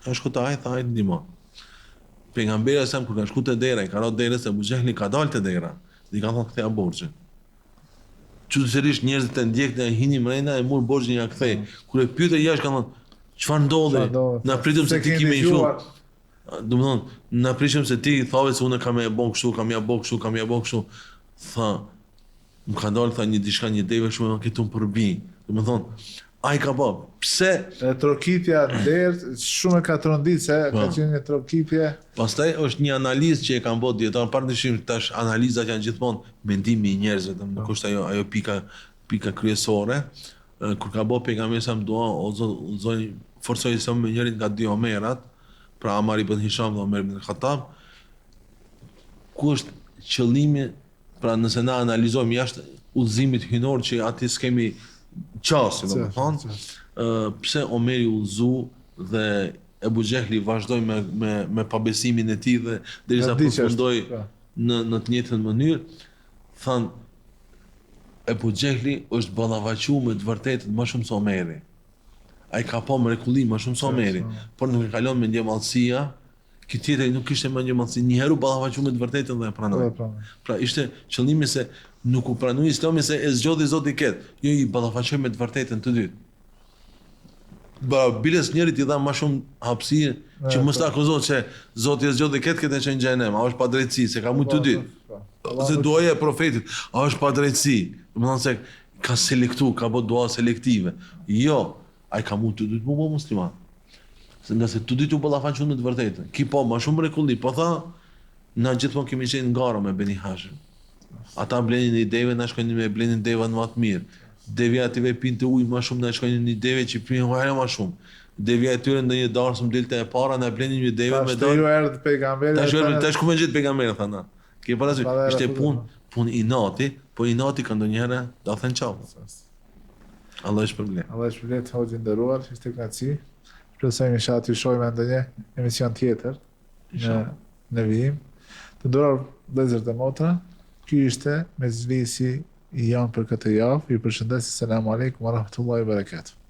Ka shku të ajtë ndihmon. Pejgamberi sa kur ka shku te dera, i ka rënë derës se Abu Xehli ka dalë te dera, dhe i ka thonë kthea borxhin. Çuditërisht njerëzit e ndjekën e hinin mrena e mur borxhin ja kthej. Kur e pyete jashtë kanë thonë, çfarë ndodhi? Na pritëm se ti kime i shumë. Domethënë, na pritëm se ti thave se unë kam ja bën kështu, kam ja bën kështu. Tha, më ka dalë, tha një diçka, një deve shumë e këtu më përbi. Domethënë, ai ka bë. Pse? Trokitja derë, shumë e ka trondit, se ka qenë një trokitje. Pastaj është një analizë që e kanë bërë dietar, pavarësisht tash analizat janë gjithmonë mendimi i njerëzve, nuk është ajo pika kryesore. Kur ka bërë pejgamberi sa dua, o zot, forcoi sa më njërin nga dy Omerat, pra Amar ibn Hisham dhe Omer ibn Khattab. Ku është qëllimi? Pra nëse na analizojmë jashtë udhëzimit hynor që aty s'kemi qasë, domethënë, pse Omeri udhëzu dhe Ebu Xehli vazhdoi me pabesimin e tij dhe derisa përfundoi në të njëjtën mënyrë, than Ebu Xehli është ballavaçuar me të vërtetën më shumë se Omeri. Ai ka pa mrekulli më shumë se Omeri, por nuk e kalon me ndjemallësia. Ki tjetëri nuk kishte më ndjemallësi, një herë ballavaçu me të vërtetën dhe e pranoi. Pra ishte qëllimi se nuk u pranoi Islami se e zgjodhi Zoti ket. Jo i ballafaqoi me të vërtetën të dytë. Biles njërit i dha më shumë hapësirë që mos ta akuzohet se Zoti e zgjodhi ket këtë që në xhenem, a është pa drejtësi, se ka mujt të dytë. Se duaja e profetit, a është pa drejtësi. Domethënë se ka selektu, ka bë dua selektive. Jo, ai ka mujt të dytë më bë musliman. Nga se të dytë u ballafaqën me të vërtetën. Ki po më shumë mrekulli, po tha, na gjithmonë kemi qenë ngara me Beni Hashim. Ata blenin një deve, na shkojnë me blenin deva në më të mirë. Devja ative pinte ujë më shumë, na shkojnë një deve që pinë ujë më shumë. Devja e tyre ndonjë darsëm dilte e para, na blenin një deve me dorë. Tash erdhi pejgamberi. Tash ku më gjet pejgamberi tha na. Ke parasysh, ishte punë inati, po inati ka ndonjëherë do të thënë çao. Allah e shpërblet. Allah e shpërblet, hoxhë nderuar, ishte kënaqësi. Shpresojmë inshallah të shohim ndonjë emision tjetër në vijim. Të nderuar vëllezër dhe motra, ky ishte mezhlisi i janë për këtë javë. Ju përshëndes, selam aleikum wa rahmatullahi wa barakatuh.